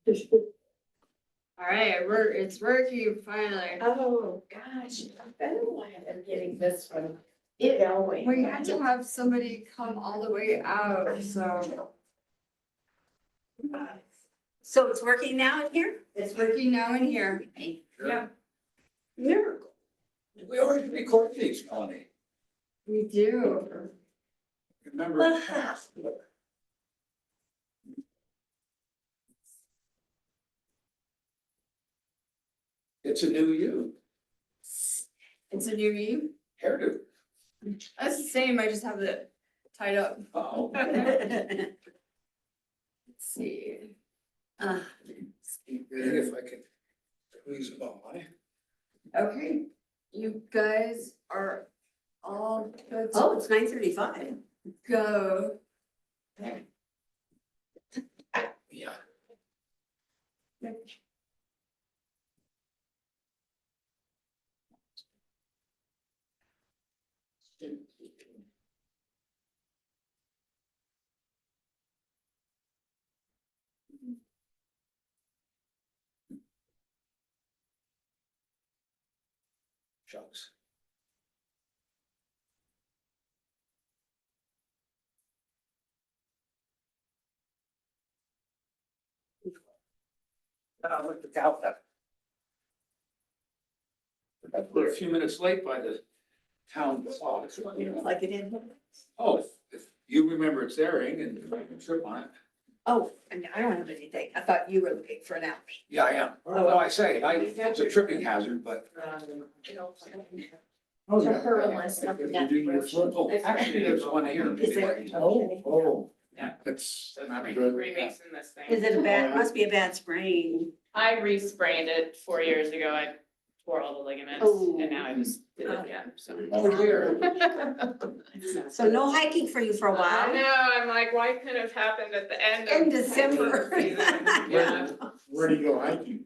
All right, it's working finally. Oh, gosh, I've been glad I'm getting this one We going. had to have somebody come all the way out, so So it's working now in here? it's working now in here. Yeah, Miracle. We already record these, Connie. we do. Remember in the past. It's a new you, It's a new me. hairdo. That's the same, I just have it tied up. Oh, Let's see. if I could squeeze by. Okay, you guys are all good Oh, to it's 9:35. go. Yeah. Shucks. Look at that. We're a few minutes late by the town clock. Like it in. Oh, if you remember it's airing and I can trip on it. Oh, and I don't have anything. I thought you were looking for an hour. Yeah, I am. No, I say, it's a tripping hazard, but. To her unless something got broken. Oh, actually, there's one here. Is there? Oh. Yeah. That's So not it's good. remixing this thing. Is it a bad, must be a bad sprain. I re-sprained it 4 years ago. I tore all the ligaments Oh. and now I just did it again, so. Oh, dear. So no hiking for you for a I while. know, I'm like, why couldn't it have happened at the end of. In December. Yeah, Where do you go hiking?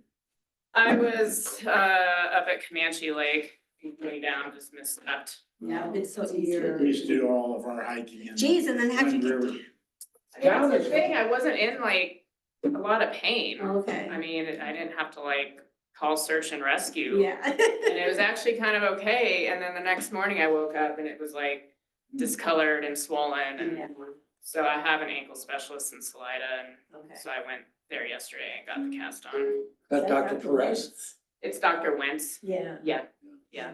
I was up at Comanche Lake, way down, just misstepped. Yeah, it's so We used to do all of our hiking in. Geez, and then how'd you Wind get? River. That's the thing, I wasn't in like a lot of pain. Okay. I mean, I didn't have to like call search and rescue. Yeah. And it was actually kind of okay, and then the next morning I woke up and it was like discolored and swollen, and Yeah. so I have an ankle specialist in Salida, and Okay. so I went there yesterday and got the cast on. That Dr. Perez. It's Dr. Wentz. Yeah. Yeah,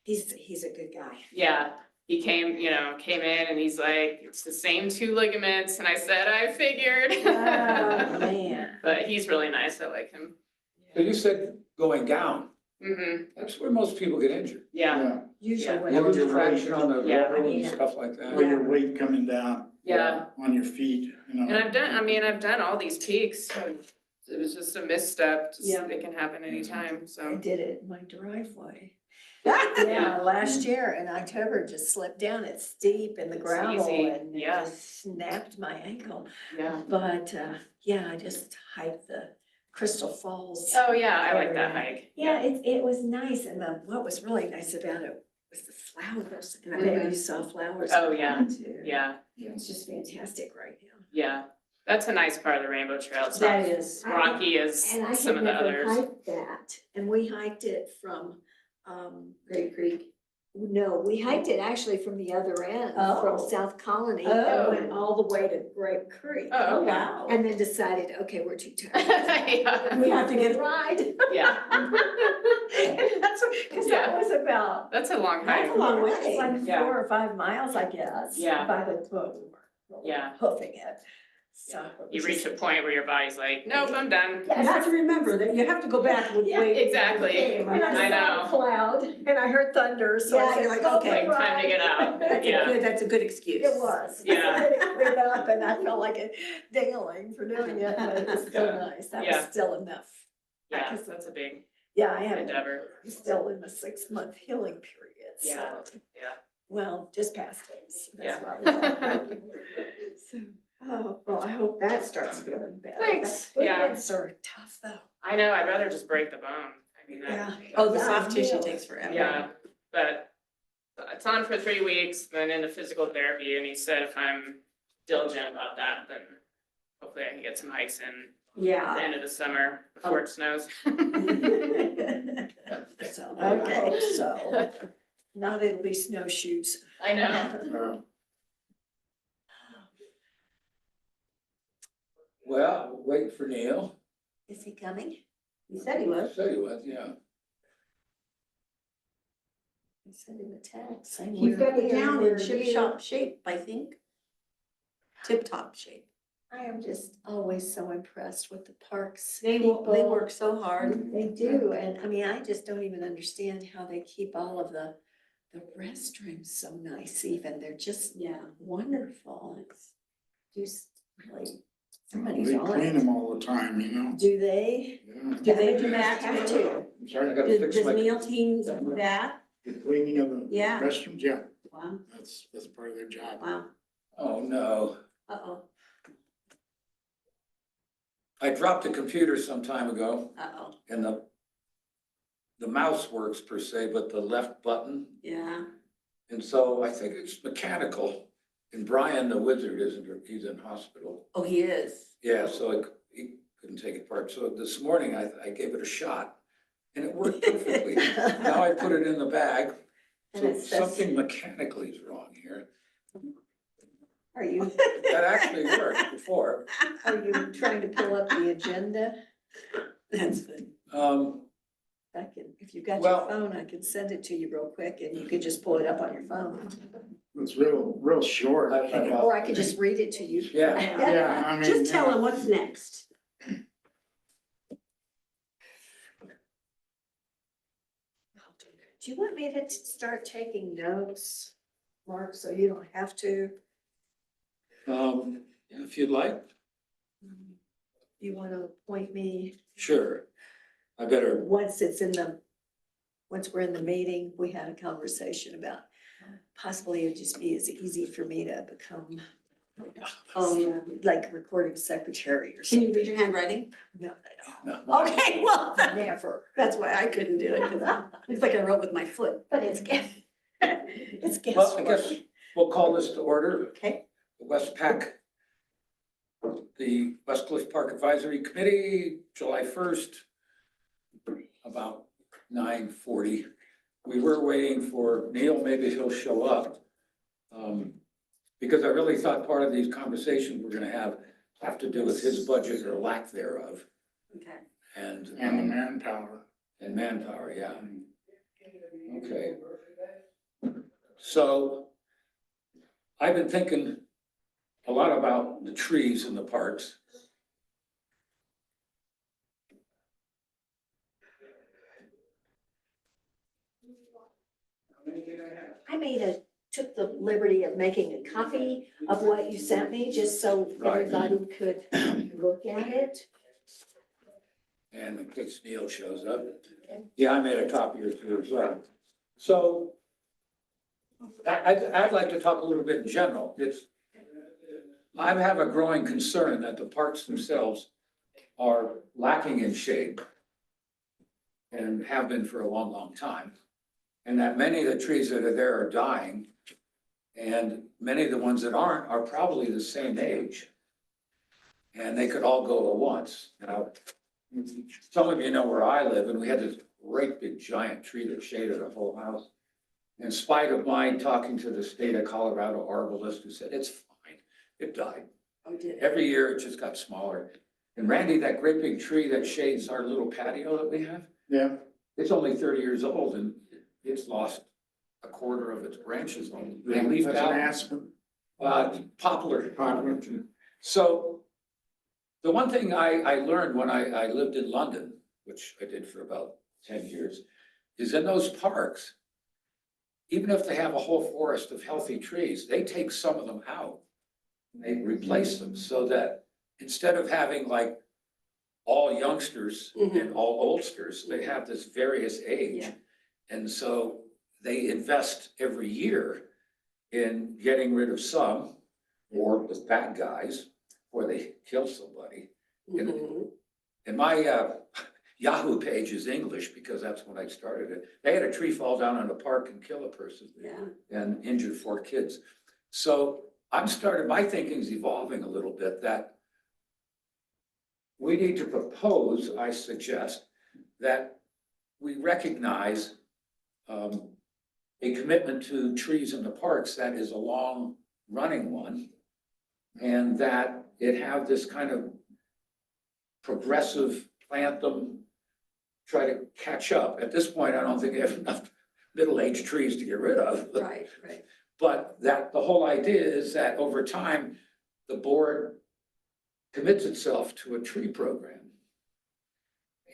He's a good guy. yeah, he came in and he's like, it's the same 2 ligaments, and I said, I figured. Oh, man. But he's really nice, I like him. So you said going down, That's that's where most people get injured. yeah, Usually when. Lose traction on the Yeah. railroad and Yeah. stuff like that. Or your weight coming down. yeah. On your feet, you know. And I've done all these peaks, so it was just a misstep, Yeah. it can happen anytime, I so. did it in my driveway. Yeah. Yeah, last year in October, just slipped down. It's steep in the It's gravel easy, and it yeah. just snapped my ankle. Yeah. But, yeah, I just hiked the Crystal Falls. Oh, yeah, I like that area. hike. Yeah, it was nice. And what was really nice about it was the flowers. And I bet you saw flowers. Oh, yeah. too. Yeah, It's just fantastic right now. yeah. That's a nice part of the Rainbow Trail. It's That not is. rocky as And I some had of the never others. hiked that, and we hiked it from, Great Creek. No, we hiked it actually from the other end, from Oh. South Colony, Oh. and went all the way to Great Creek. Oh, okay. Wow. And then decided, okay, we're too tired. Yeah. We have to get a ride. Yeah, That's, cause Yeah. that was about, that's a long hike. That's a long way. it's like Yeah. 4 or 5 miles, I guess. Yeah. By the time we were Yeah. hoofing it, so. Yeah. it You was reach a just- point where your body's like, nope, I'm done. You have to remember that you have to go back with Yeah, weight. exactly. And I I saw know. a cloud, and I heard thunder, so I Yeah, said, you're like, "Go okay, for a time to get ride." out. That's Yeah. that's a good excuse. It was. Yeah. It cleared up and I felt like a dingling for doing it, but it was still Yeah. nice. That Yeah. was still enough. Yeah, Because- that's a big Yeah, I have endeavor. still in the 6-month healing period, so. Yeah. Yeah. Well, just past it. so that's Yeah. why we're at. So, oh, well, I hope that starts feeling better. Thanks. But Yeah. Weekends are tough though. I know, I'd rather just break the bone. I mean, Yeah. Oh, the Yeah, soft tissue yeah. takes forever. yeah, but it's on for 3 weeks, then into physical therapy, and he said if I'm diligent about that, then hopefully I can get some hikes in at the Yeah. end of the summer before it snows. So, okay, so now it'll be snowshoes. I know. Well, waiting for Neil. Is he coming? He said he was. Said he was, yeah. He sent him a text saying. He's we're got it here, down we're in chip here. shop shape, I think. Tip top shape. I am just always so impressed with the parks. They people. work so hard. They do, and I mean, I just don't even understand how they keep all of the restrooms so nice even. They're just wonderful. It's just really, somebody's They on clean it. them all the time, you know? Do they? Yeah. Do they do They that have too? to. I Sorry, gotta Does fix my. meal teams do that? the cleaning of the Yeah. restrooms, yeah, Wow, that's part of their job. wow. Oh, no. Uh-oh, I dropped the computer some time ago uh-oh, and the mouse works per se, but the left button. yeah. And so I think it's mechanical. And Brian, the wizard, he's in hospital. Oh, he is. Yeah, so he couldn't take it apart. So this morning I gave it a shot and it worked perfectly. Now I put it in the bag. And So it says, something mechanically is wrong here. are you, That actually worked before. are you trying to pull up the agenda? That's good. I can, if you've got your Well- phone, I can send it to you real quick and you could just pull it up on your phone. It's real short. Or I could just read it to you. Yeah. Yeah, I mean. Just tell yeah. him what's next. Do you want me to start taking notes, Mark, so you don't have to? If you'd like, You want to appoint me, sure. I better, once we're in the meeting, we had a conversation about possibly it'd just be as easy for me to become like recording secretary or Can something. you read your handwriting? No, no. Okay, well, never. that's why I couldn't do it, because it's like I wrote with my foot. But it's it's Well, I guesswork. guess we'll call this to order. Okay. The WestPAC, the West Cliff Park Advisory Committee, July 1st, about 9:40. We were waiting for Neil, maybe he'll show up. Because I really thought part of these conversations we're gonna have to do with his budget or lack thereof. Okay. And And the manpower. and manpower, yeah. Okay. So I've been thinking a lot about the trees in the parks. Took the liberty of making a copy of what you sent me, just so Right. everybody could look at it. And in case Neil shows up. Yeah, I made a copy or two as well. So I'd like to talk a little bit in general. I have a growing concern that the parks themselves are lacking in shape and have been for a long, long time. And that many of the trees that are there are dying. And many of the ones that aren't are probably the same age. And they could all go at once. Now, some of you know where I live, and we had this great big giant tree that shaded the whole house. In spite of my talking to the state of Colorado arborist, who said, it's fine, it died. Oh, did it? Every year it just got smaller. And Randy, that great big tree that shades our little patio that we have, Yeah, it's only 30 years old and it's lost a quarter of its branches. They leafed that's an out. aspen. Poplar. Poplar. So the one thing I learned when I lived in London, which I did for about 10 years, is in those parks, even if they have a whole forest of healthy trees, they take some of them out. They replace them so that instead of having like all youngsters and all oldsters, they have this various age. Yeah. And so they invest every year in getting rid of some, or the bad guys, or they kill somebody. And my Yahoo page is English because that's when I started it. They had a tree fall down in a park and kill a person Yeah. and injure 4 kids. So my thinking's evolving a little bit that we need to propose, I suggest, that we recognize a commitment to trees in the parks that is a long-running one, and that it have this kind of progressive plant them, try to catch up. At this point, I don't think they have enough middle-aged trees to get rid of. Right, right. But that, the whole idea is that over time, the board commits itself to a tree program.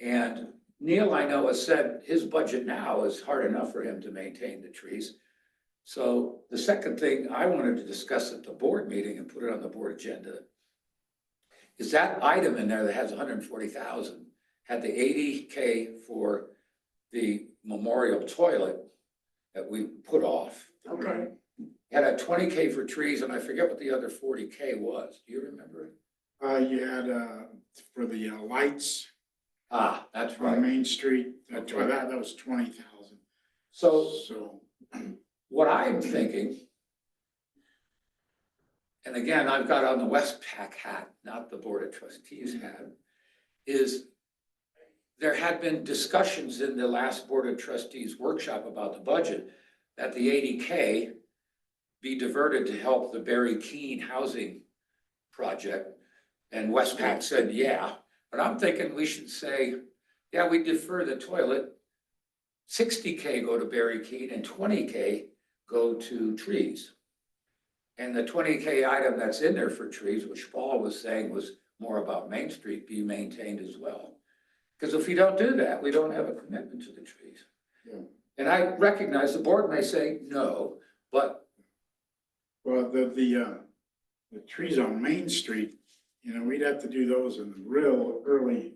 And Neil, I know, has said his budget now is hard enough for him to maintain the trees. So the second thing I wanted to discuss at the board meeting and put it on the board agenda is that item in there that has 140,000, had the 80K for the memorial toilet that we put off. Okay. Had a 20K for trees, and I forget what the other 40K was. Do you remember? You had, for the lights Ah, that's on right. Main Street, Okay. that was 20,000. So So, what I'm thinking, and again, I've got on the WPAC hat, not the Board of Trustees hat, is there had been discussions in the last Board of Trustees workshop about the budget that the 80K be diverted to help the Barry Keene housing project. And WestPac said, yeah, but I'm thinking we should say, yeah, we defer the toilet. 60K go to Barry Keene and 20K go to trees. And the 20K item that's in there for trees, which Paul was saying was more about Main Street, be maintained as well. Because if we don't do that, we don't have a commitment to the trees. Yeah. And I recognize the board may say no, but well, the trees on Main Street, we'd have to do those in the real early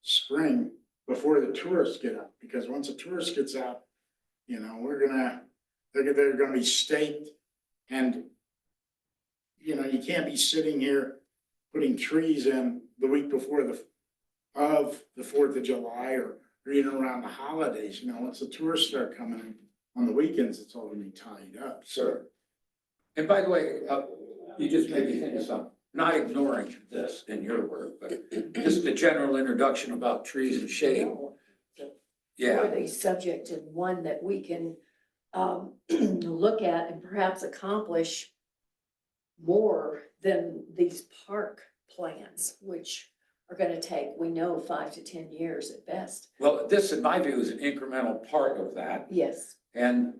spring before the tourists get out, because once the tourist gets out, they're gonna be staked, and you can't be sitting here putting trees in the week before the 4th of July or even around the holidays. Once the tourists start coming in on the weekends, it's all gonna be tied up. sir. And by the way, you just made me think of something, not ignoring this in your work, but just the general introduction about trees and shade. No, Yeah, worthy subject and one that we can look at and perhaps accomplish more than these park plans, which are gonna take, we know, 5 to 10 years at best. well, this, in my view, is an incremental part of that. Yes. And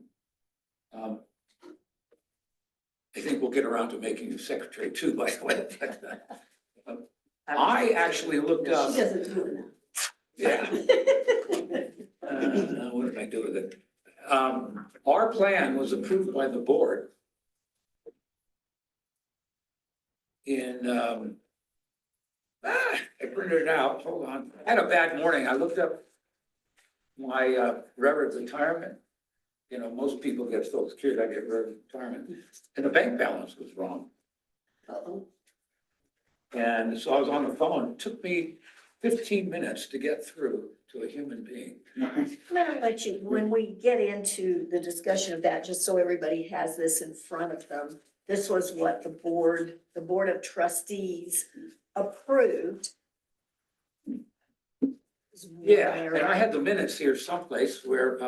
I think we'll get around to making you secretary too, by the way. I actually looked up, She doesn't do yeah, enough. what did I do with it? Our plan was approved by the board in, I printed it out, hold on. I had a bad morning. I looked up my Reverend retirement. Most people get Social Security, I get Reverend retirement, and the bank balance was wrong. Uh-oh. And so I was on the phone. It took me 15 minutes to get through to a human being. I'm gonna let you, when we get into the discussion of that, just so everybody has this in front of them, this was what the Board of Trustees approved. Yeah, and I had the minutes here someplace where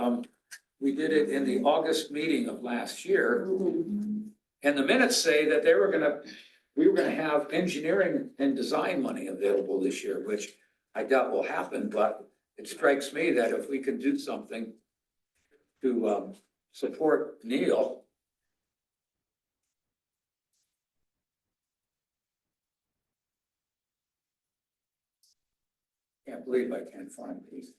we did it in the August meeting of last year. And the minutes say that we were gonna have engineering and design money available this year, which I doubt will happen, but it strikes me that if we could do something to support Neil. Can't believe I can't find these.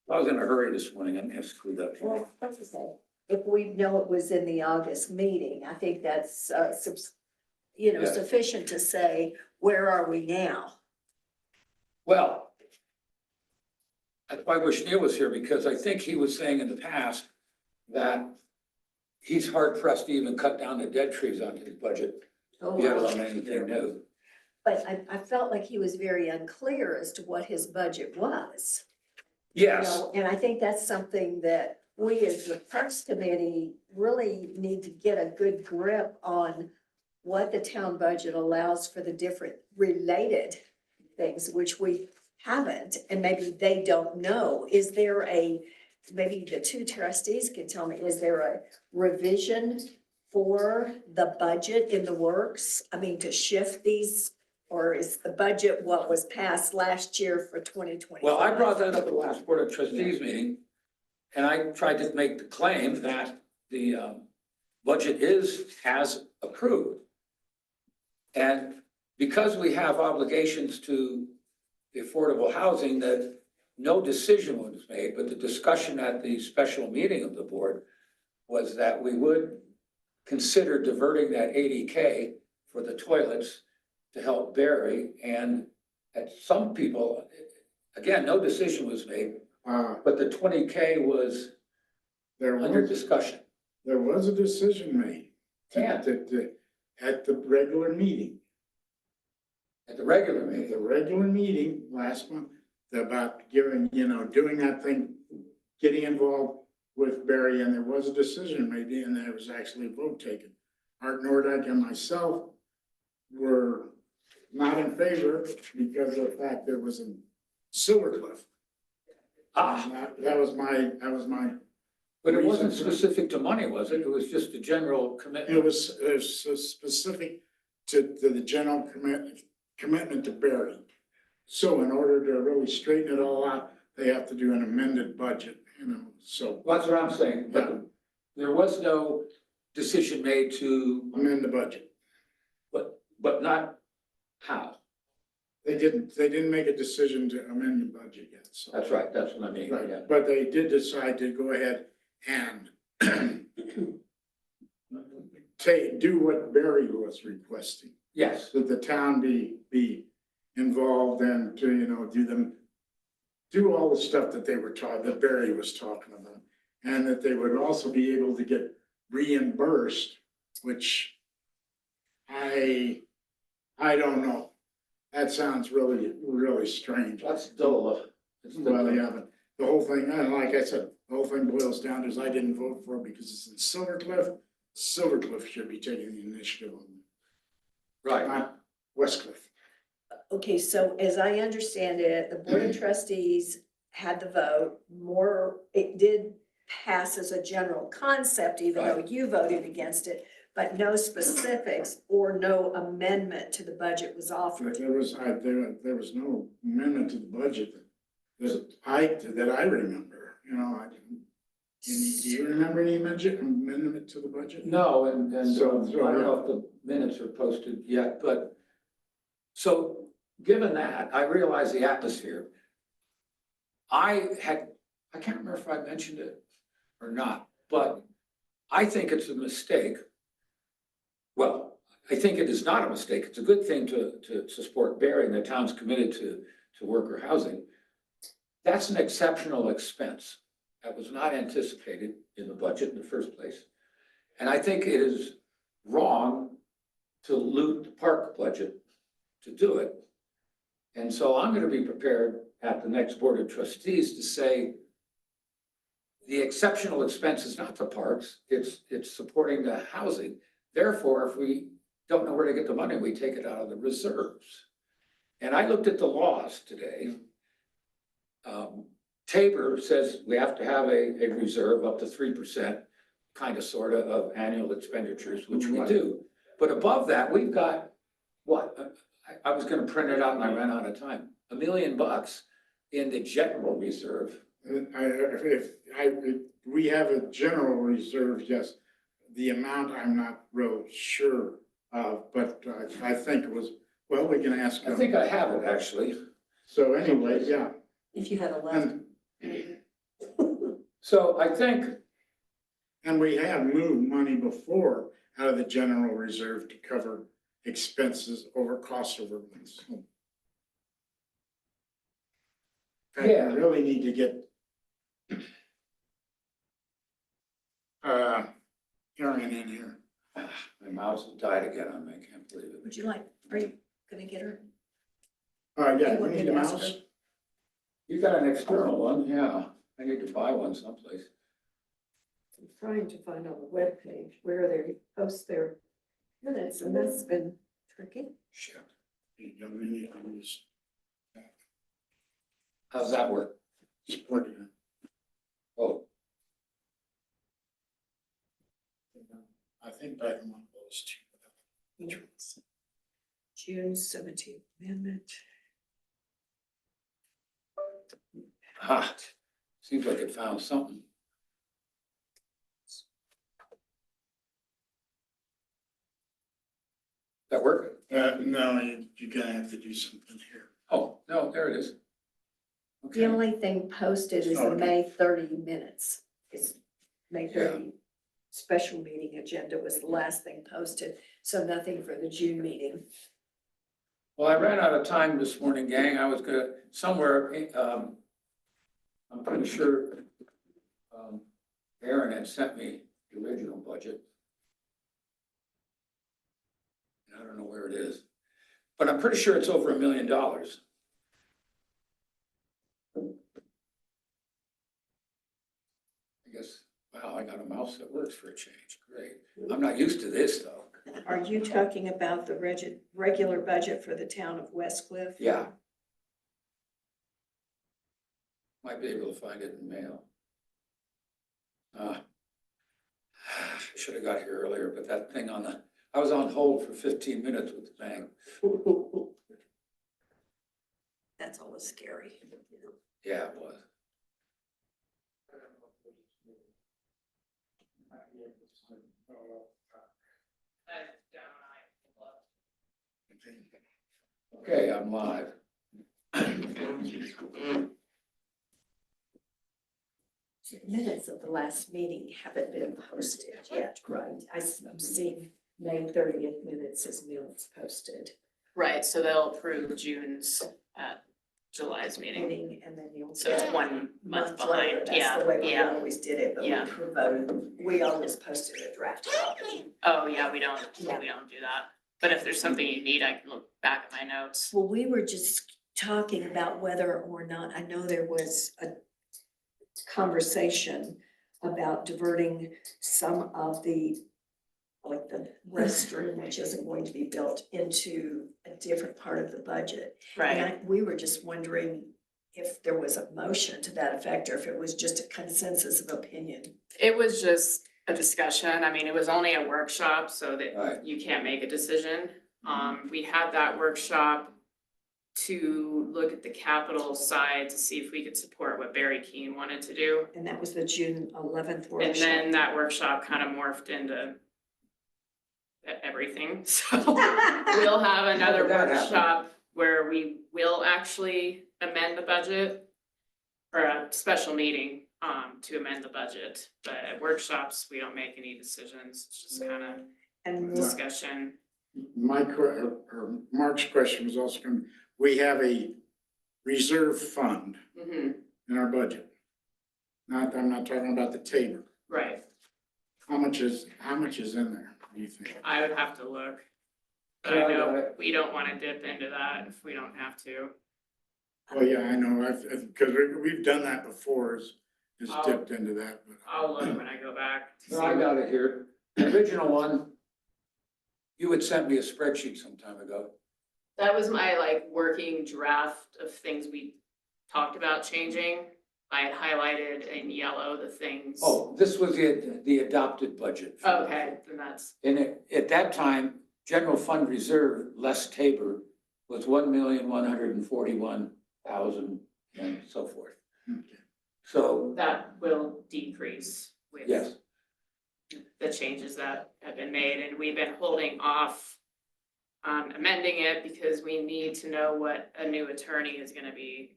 I was in a hurry this morning, I may have screwed up. Well, that's okay. If we know it was in the August meeting, I think that's, Yeah. sufficient to say, where are we now? Well, that's why I wish Neil was here, because I think he was saying in the past that he's hard pressed to even cut down the dead trees on his budget, Oh, yet on anything new. but I felt like he was very unclear as to what his budget was. Yes, And I think that's something that we as the Parks Committee really need to get a good grip on what the town budget allows for the different related things, which we haven't, and maybe they don't know. Is there maybe the two trustees can tell me, is there a revision for the budget in the works? I mean, to shift these, or is the budget what was passed last year for 2025? Well, I brought that up at the last Board of Trustees meeting, and I tried to make the claim that the budget is as approved. And because we have obligations to the affordable housing, that no decision was made, but the discussion at the special meeting of the board was that we would consider diverting that 80K for the toilets to help Barry. And at some people, again, no decision was made, but the 20K was There under was, discussion. there was a decision made Yeah. at the regular meeting. At the regular At meeting. the regular meeting last month, about giving, doing that thing, getting involved with Barry, and there was a decision made, and there was actually a vote taken. Art Nordyke and myself were not in favor because of the fact there was a Silver Cliff. Ah, That was my, but it wasn't specific to money, was it? It was just a general commitment. it was so specific to the general commitment to Barry. So in order to really straighten it all out, they have to do an amended budget, so That's what I'm saying, Yeah. but there was no decision made to, amend the budget. but not how. They didn't make a decision to amend the budget yet, so. That's right, that's what I mean, yeah. Right, but they did decide to go ahead and do what Barry was requesting, Yes, that the town be involved and to, do all the stuff that they were taught, that Barry was talking about. And that they would also be able to get reimbursed, which I don't know. That sounds really, really strange. that's dull. It's dull. Well, yeah, but the whole thing, and like I said, the whole thing boils down to is I didn't vote for it because it's in Silver Cliff. Silver Cliff should be taking the initiative on it, Right, not West Cliff. Okay, so as I understand it, the Board of Trustees had the vote, it did pass as a general concept, even though you voted against it, but no specifics or no amendment to the budget was offered. There was no amendment to the budget that I remember, I didn't. Do you remember any amendment to the budget? no, and I So, don't know if the minutes are posted yet, but, so, given that, I realize the atmosphere. I can't remember if I mentioned it or not, but I think it's a mistake. Well, I think it is not a mistake. It's a good thing to support Barry, and the town's committed to worker housing. That's an exceptional expense that was not anticipated in the budget in the first place. And I think it is wrong to loot the park budget to do it. And so I'm gonna be prepared at the next Board of Trustees to say the exceptional expense is not the parks, it's supporting the housing. Therefore, if we don't know where to get the money, we take it out of the reserves. And I looked at the laws today. Tabor says we have to have a reserve up to 3%, kind of, sort of annual expenditures, which we Right. do. But above that, we've got, what? I was gonna print it out and I ran out of time. $1 million in the general reserve. We have a general reserve, yes. The amount I'm not real sure of, but I think it was, well, we can ask I them. think I have it, actually. So anyway, yeah. If you have a left. And, So I think, and we have moved money before out of the general reserve to cover expenses over cost overruns. In fact, Yeah. we really need to get Aaron in here. my mouse has died again on me, I can't believe it. Would you like, are you gonna get her? Yeah, You we want me need a to ask mouse. her? You got an external one? Yeah, I need to buy one someplace. I'm trying to find on the webpage where they post their minutes, and that's been tricky. Shit. You know, we need to use How's that work? Supporting it. Oh, I think back in one of those two. June 17th amendment. seems like it found something. That work? No, you're gonna have to do something here. Oh, no, there it is. The Okay, only thing posted is the Okay. May 30 minutes. It's May Yeah. 30 special meeting agenda was the last thing posted, so nothing for the June meeting. well, I ran out of time this morning, gang. I was gonna, somewhere, I'm pretty sure, Aaron had sent me the original budget. I don't know where it is, but I'm pretty sure it's over $1 million. I guess, wow, I got a mouse that works for a change. Great. I'm not used to this, though. Are you talking about the regular budget for the town of West Cliff? Yeah. Might be able to find it in mail. Should have got here earlier, but that thing I was on hold for 15 minutes with the bank. That's always scary. Yeah, it was. Okay, I'm live. Minutes of the last meeting haven't been posted yet, right? I'm seeing May 30th minutes as minutes posted. Right, so they'll approve June's, July's meeting. And then you'll. So it's 1 month later. behind. Yeah, That's the way we yeah. always did it, but Yeah. we always posted a draft copy. Oh, yeah, we don't do Yeah. that. But if there's something you need, I can look back at my notes. Well, we were just talking about whether or not, I know there was a conversation about diverting some of the, like the restroom, which isn't going to be built, into a different part of the budget. Right, And we were just wondering if there was a motion to that effect, or if it was just a consensus of opinion. it was just a discussion. I mean, it was only a workshop, so Right. that you can't make a decision. We had that workshop to look at the capital side to see if we could support what Barry Keane wanted to do. And that was the June 11th workshop. And then that workshop kind of morphed into everything, so we'll have another did that happen? workshop where we will actually amend the budget. Or a special meeting, to amend the budget, but at workshops, we don't make any decisions, it's just kind of And discussion. Mark's question was also going, we have a reserve fund Mm-hmm, in our budget. I'm not talking about the table. right, How much is in there, do you think? I would have to look. But Yeah, I I got know it. we don't wanna dip into that if we don't have to. Well, yeah, I know, because we've done that before, is I'll- dipped into that, but. I'll look when I go back to see. No, I got it here. The original one, you had sent me a spreadsheet some time ago. That was my like working draft of things we talked about changing. I had highlighted in yellow the things. Oh, this was the adopted budget. Okay, then that's, And at that time, general fund reserve, less Tabor, was 1,141,000 and so forth. Okay. So, that will decrease with. yes, The changes that have been made, and we've been holding off on amending it because we need to know what a new attorney is gonna be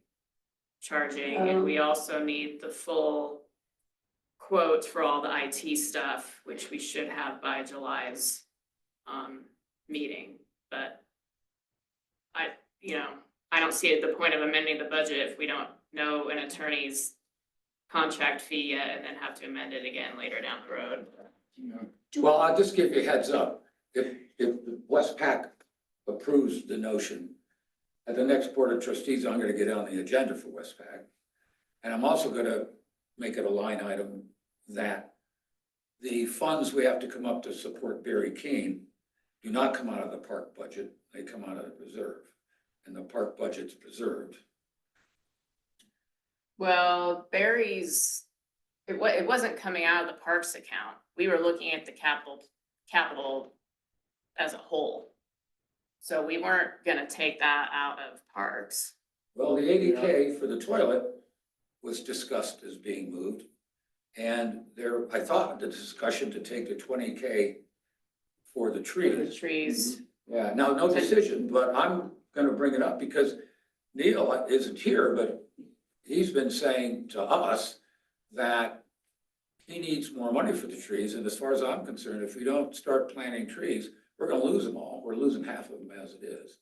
charging, and we also need the full quote for all the IT stuff, which we should have by July's meeting, but I don't see the point of amending the budget if we don't know an attorney's contract fee yet and then have to amend it again later down the road. well, I'll just give you a heads up. If the WPAC approves the notion, at the next Board of Trustees, I'm gonna get on the agenda for WPAC. And I'm also gonna make it a line item that the funds we have to come up to support Barry Keane do not come out of the park budget, they come out of the reserve. And the park budget's preserved. Well, Barry's, it wasn't coming out of the parks account. We were looking at the capital as a whole. So we weren't gonna take that out of parks. Well, the 80K for the toilet was discussed as being moved. And there, I thought the discussion to take the 20K for the The trees. trees, Yeah, now, no decision, but I'm gonna bring it up because Neil isn't here, but he's been saying to us that he needs more money for the trees, and as far as I'm concerned, if we don't start planting trees, we're gonna lose them all. We're losing half of them as it is.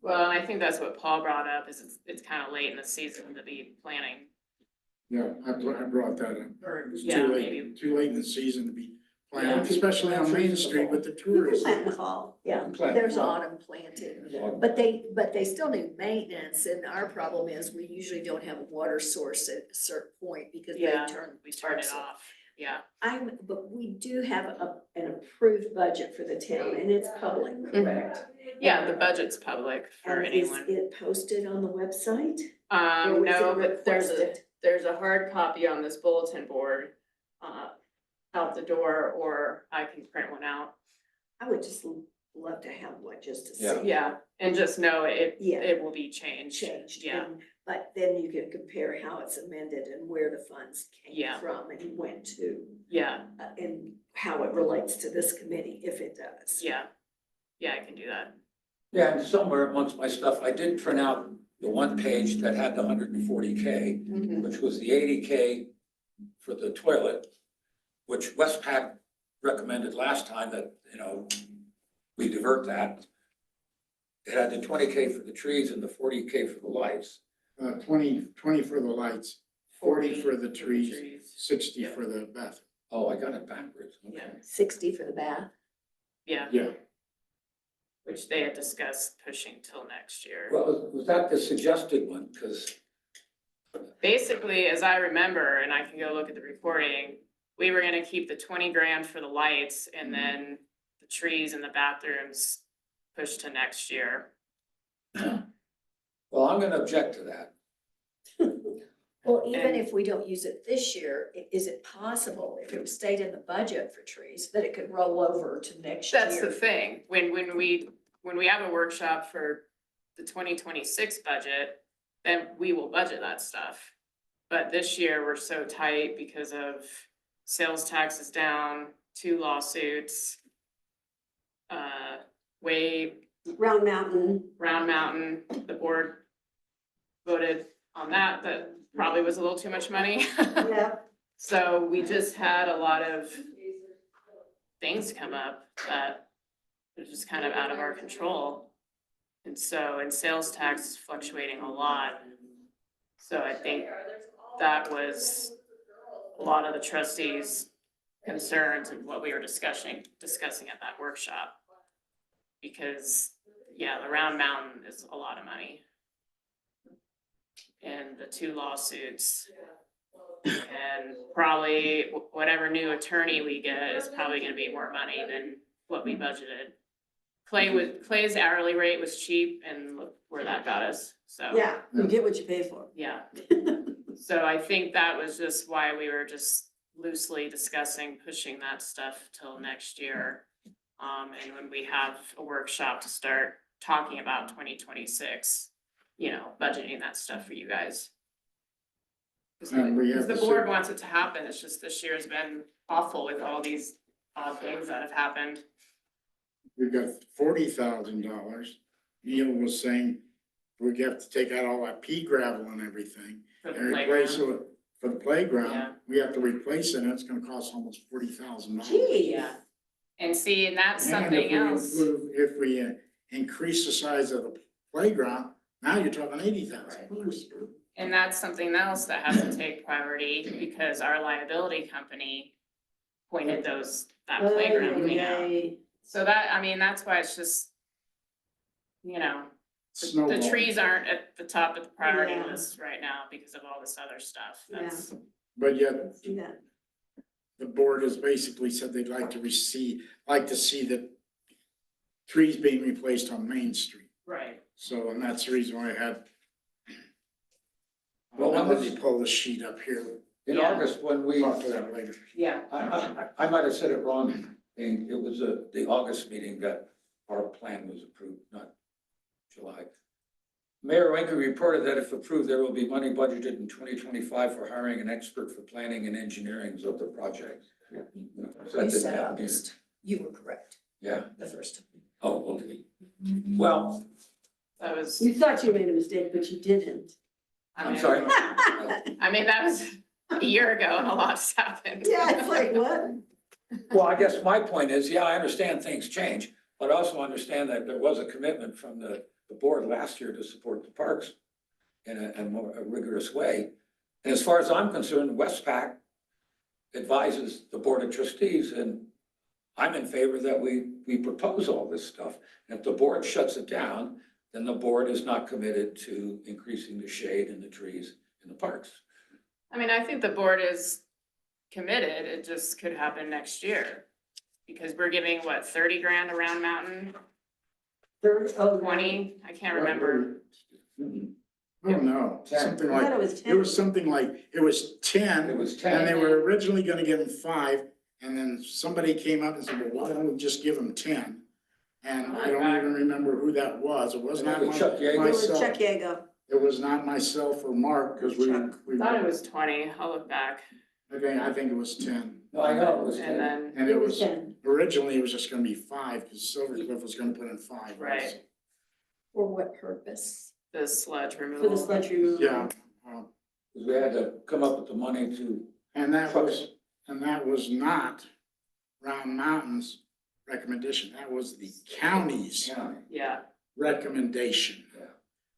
well, I think that's what Paul brought up, is it's kind of late in the season to be planting. Yeah, I brought that up. Or, It's yeah, too maybe, late, too late in the season to be Yeah. planting, especially on Main Street with the You can tourists. plant in the fall, yeah, Plant. there's autumn planting. But they still need maintenance, and our problem is we usually don't have a water source at a certain point because they yeah, turn. we turn it parks off, yeah. but we do have an approved budget for the town, and it's public, correct? Yeah, the budget's public for And is anyone. it posted on the website? Or was No, it but requested? there's a hard copy on this bulletin board, out the door, or I can print one out. I would just love to have one just to Yeah. see. Yeah, and just know Yeah. it will be changed. Changed. Yeah, and- But then you can compare how it's amended and where the funds came Yeah. from and went to, yeah, and how it relates to this committee, if it does. yeah, yeah, I can do that. Yeah, and somewhere amongst my stuff, I did print out the one page that had the 140K, which was the 80K for the toilet, which WestPAC recommended last time that, we divert that. It had the 20K for the trees and the 40K for the lights. 20 for the lights, 40 for the trees, 60 Yeah. for the bathroom. Oh, I got it backwards. Okay. Yeah. 60 for the bath. Yeah, Yeah, which they had discussed pushing till next year. Well, was that the suggested one? Because, Basically, as I remember, and I can go look at the recording, we were gonna keep the 20 grand for the lights and then the trees and the bathrooms pushed to next year. well, I'm gonna object to that. Well, even And- if we don't use it this year, is it possible, if it stayed in the budget for trees, that it could roll over to next year? That's the thing, when we have a workshop for the 2026 budget, then we will budget that stuff. But this year, we're so tight because of sales taxes down, 2 lawsuits. Round Mountain, Round Mountain, the board voted on that probably was a little too much money. yeah, So we just had a lot of things come up that are just kind of out of our control. And sales tax fluctuating a lot. So I think that was a lot of the trustees' concerns and what we were discussing at that workshop. Because, yeah, the Round Mountain is a lot of money. And the 2 lawsuits. And probably whatever new attorney we get is probably gonna be more money than what we budgeted. Clay's hourly rate was cheap and look where that got us, so. yeah, you get what you pay for. Yeah, so I think that was just why we were just loosely discussing pushing that stuff till next year. And when we have a workshop to start talking about 2026, budgeting that stuff for you guys. And we have Because the the board same- wants it to happen, it's just this year's been awful with all these odd things that have happened. we've got $40,000. Neil was saying we have to take out all that pea gravel and everything For the and replace playground. it for the playground. Yeah. We have to replace it and it's gonna cost almost $40,000. Gee. Yeah, and see, and that's And something else. If we increase the size of the playground, now you're talking $80,000. And that's something else that has to take priority because our liability company pointed that playground clean out. So that's why it's just, the Snowball. trees aren't at the top of the priority Yeah. list right now because of all this other stuff. That's, But yet Do that. the board has basically said they'd like to see the trees being replaced on Main Street. right. So, and that's the reason why Well, I'll when let you pull the sheet up here, In Yeah. August, when we, talk to that later. Yeah, I might have said it wrong, and it was the August meeting that our plan was approved, not July. Mayor Winker reported that if approved, there will be money budgeted in 2025 for hiring an expert for planning and engineering of the project. So that You didn't said happen. August. You were correct Yeah, the first time. oh, okay. Well, that was, You thought you made a mistake, but you didn't. I I'm mean, sorry. I mean, that was a year ago and a lot's happened. Yeah, it's like, what? Well, I guess my point is, yeah, I understand things change, but I also understand that there was a commitment from the board last year to support the parks in a more rigorous way. And as far as I'm concerned, WestPAC advises the Board of Trustees, and I'm in favor that we propose all this stuff. And if the board shuts it down, then the board is not committed to increasing the shade and the trees in the parks. I mean, I think the board is committed, it just could happen next year. Because we're giving, what, 30 grand to Round Mountain, 20, I can't remember. Oh, no, 10. something I thought like, it was it 10. was something like, it was 10. It was And 10. they were originally gonna give him 5, and then somebody came up and said, well, why don't we just give him 10? And I don't even remember who that was. It was not It was Chuck Yeager. It was myself. Chuck Yeager. It was not myself or Mark, because we, Chuck. we, I thought it was 20, I'll look back, I think it was 10. No, I know it was and 10. then, And It was 10. originally it was just gonna be 5, because Silver Cliff was gonna put in 5. Right. For what purpose? the sludge For removal. the sludge removal. Yeah, We had to come up with the money to, and that was not Round Mountain's recommendation. That was the county's Yeah, recommendation.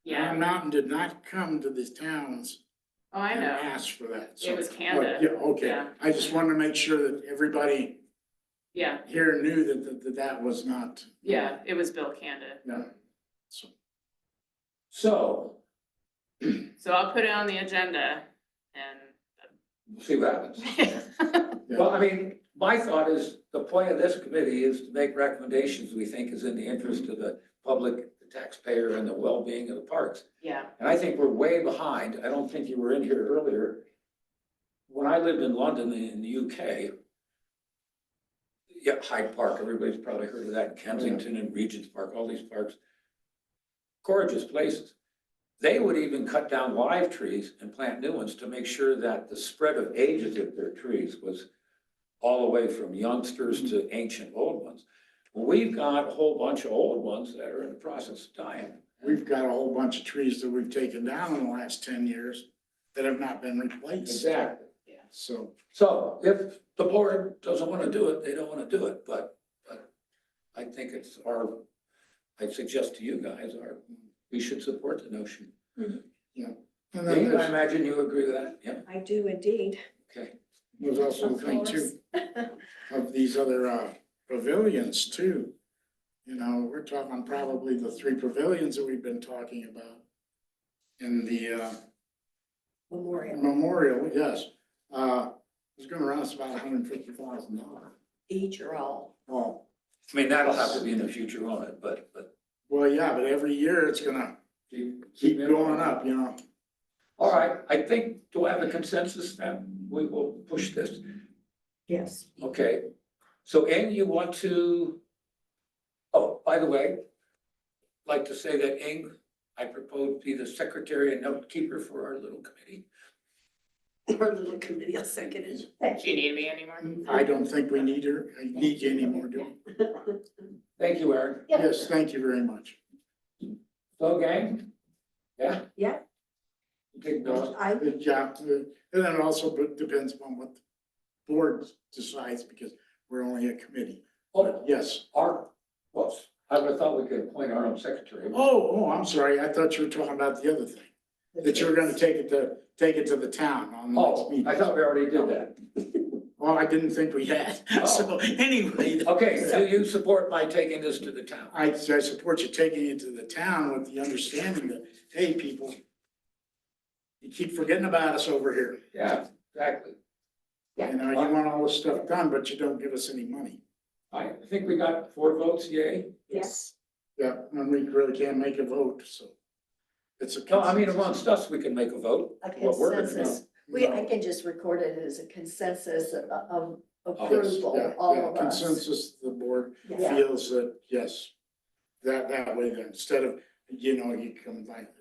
yeah, Round Mountain did not come to the towns oh, I and know, ask for that. So- it was Canada, Yeah, okay. yeah. I just wanted to make sure that everybody yeah, here knew that was not. yeah, it was Bill Canada. Yeah. So, so, So I'll put it on the agenda and. we'll see what happens. Well, I mean, my thought is, the point of this committee is to make recommendations we think is in the interest of the public, the taxpayer, and the well-being of the parks. Yeah, And I think we're way behind. I don't think you were in here earlier. When I lived in London, in the UK, yeah, Hyde Park, everybody's probably heard of that, Kensington and Regent's Park, all these parks. Gorgeous places. They would even cut down live trees and plant new ones to make sure that the spread of ages of their trees was all the way from youngsters to ancient old ones. We've got a whole bunch of old ones that are in the process of dying. we've got a whole bunch of trees that we've taken down in the last 10 years that have not been replaced. Exactly. So, So if the board doesn't want to do it, they don't want to do it, but I think it's I suggest to you guys, we should support the notion. and then Dave, I there's, imagine you agree with that, yeah, I do indeed. okay. there's also the thing too, of these other pavilions too. You know, we're talking probably the 3 pavilions that we've been talking about in the Memorial, memorial, yes. It's gonna run us about $150,000. each or all. Oh, I mean, that'll have to be in the future, won't it, but well, yeah, but every year it's gonna keep going up, you know. All right, I think, do I have a consensus then? We will push this. Yes. Okay, so Ing, you want to, oh, by the way, I'd like to say that Ing, I propose to be the secretary and note keeper for our little committee. Our little committee, I'll second it. do you need me anymore? I don't think we need you anymore, do we? Thank you, Aaron. Yes, thank you very much. So, gang? Yeah? Yeah. You take notes. Yeah, and then it also depends upon what the board decides, because we're only a committee. Oh, Yes. well, I would have thought we could appoint our own secretary. Oh, I'm sorry. I thought you were talking about the other thing, that you were gonna take it to the town on the next Oh, meeting. I thought we already did that. Well, I didn't think we had. So anyway. Okay, do you support my taking this to the town? I support you taking it to the town with the understanding that, hey, people, you keep forgetting about us over here. Yeah, exactly. You know, you want all this stuff done, but you don't give us any money. I think we got 4 votes, yay. Yes. Yeah, and we really can't make a vote, so. It's a. No, I mean, consensus. amongst us, we can make a vote. A What we're gonna do. consensus. I can just record it as a consensus of Yes, approval, yeah, all yeah, of us. consensus, the board Yeah. feels that, yes, that way then, instead of, you know, you come like,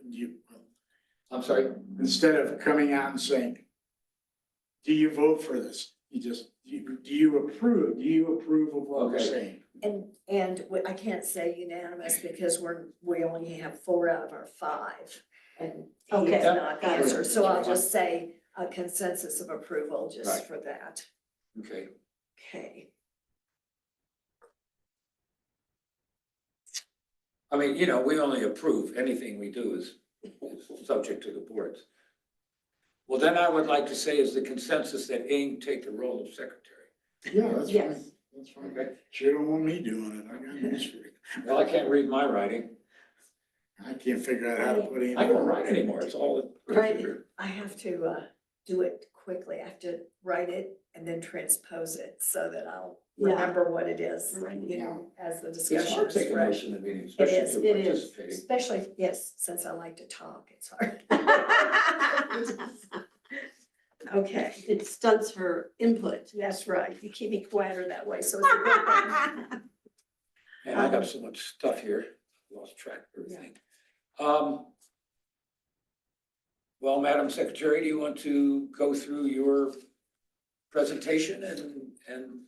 I'm sorry, instead of coming out and saying, do you vote for this? You just, do you approve of what we're Okay. saying? And I can't say unanimous because we only have 4 out of our 5. And he Okay, has not got it. answered, so I'll just say a consensus of approval just Right. for that. okay. Okay. I mean, you know, we only approve, anything we do is subject to the boards. Well, then I would like to say is the consensus that Aim take the role of secretary. Yeah, that's fine, Yes. that's fine. Okay. Sure don't want me doing it, I got news for you. Well, I can't read my writing. I can't figure out how to put in. I don't write anymore, it's all. Right. I have to do it quickly. I have to write it and then transpose it so that I'll Yeah. remember what it is, Right. you know, as the It's discussion hard is taking fresh. notes in the meeting, especially if is, you're it is. participating. Especially, yes, since I like to talk, it's hard. Okay, It stunts her input. that's right. You keep me quieter that way, so it's a good thing. And I got so much stuff here, lost track of everything. Well, Madam Secretary, do you want to go through your presentation and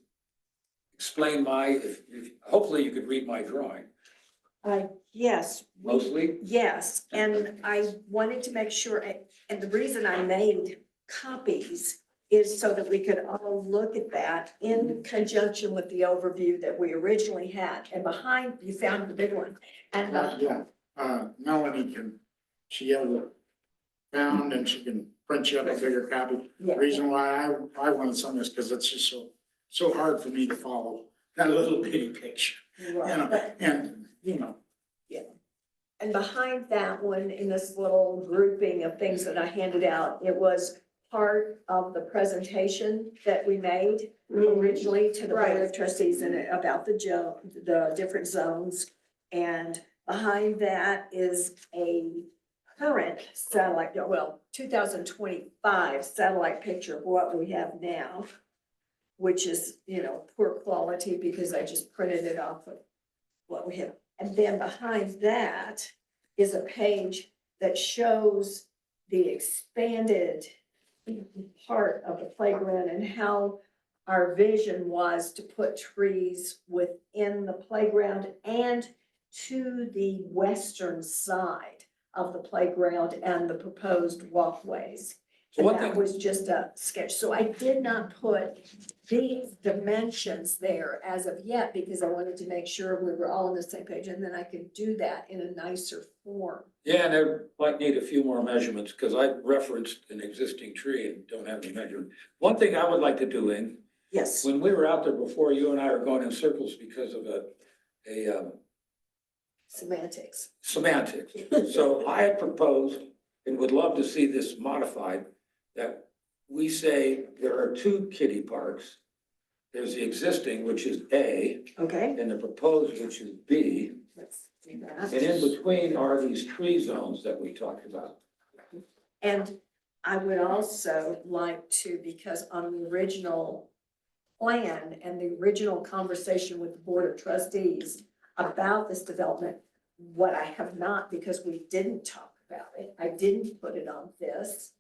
explain hopefully you could read my drawing, Yes, mostly? yes, and I wanted to make sure, and the reason I made copies is so that we could all look at that in conjunction with the overview that we originally had. And behind, you found the big one. And Yeah, Melanie she has it found and she can print you up a bigger copy. The yeah, reason why I wanted some of this, because it's just so hard for me to follow that little bitty picture, you right. know, But- and, you know, And behind that one, in this little grouping of things that I handed out, it was part of the presentation that we made originally to the Board of Trustees and about the different zones. And behind that is a current satellite, 2025 satellite picture of what we have now, which is, you know, poor quality because I just printed it off of what we have. And then behind that is a page that shows the expanded part of the playground and how our vision was to put trees within the playground and to the western side of the playground and the proposed walkways. So And one that thing, was just a sketch. So I did not put these dimensions there as of yet because I wanted to make sure we were all on the same page and then I could do that in a nicer form. yeah, and I might need a few more measurements, because I referenced an existing tree and don't have the measurement. One thing I would like to do, Yes. when we were out there before, you and I were going in circles because of a Semantics. semantics. So I had proposed, and would love to see this modified, that we say there are 2 kiddie parks. There's the existing, which is A, Okay, and the proposed, which is B. let's do And that. in between are these tree zones that we talked about. And I would also like to, because on the original plan and the original conversation with the Board of Trustees about this development, what I have not, because we didn't talk about it, I didn't put it on this.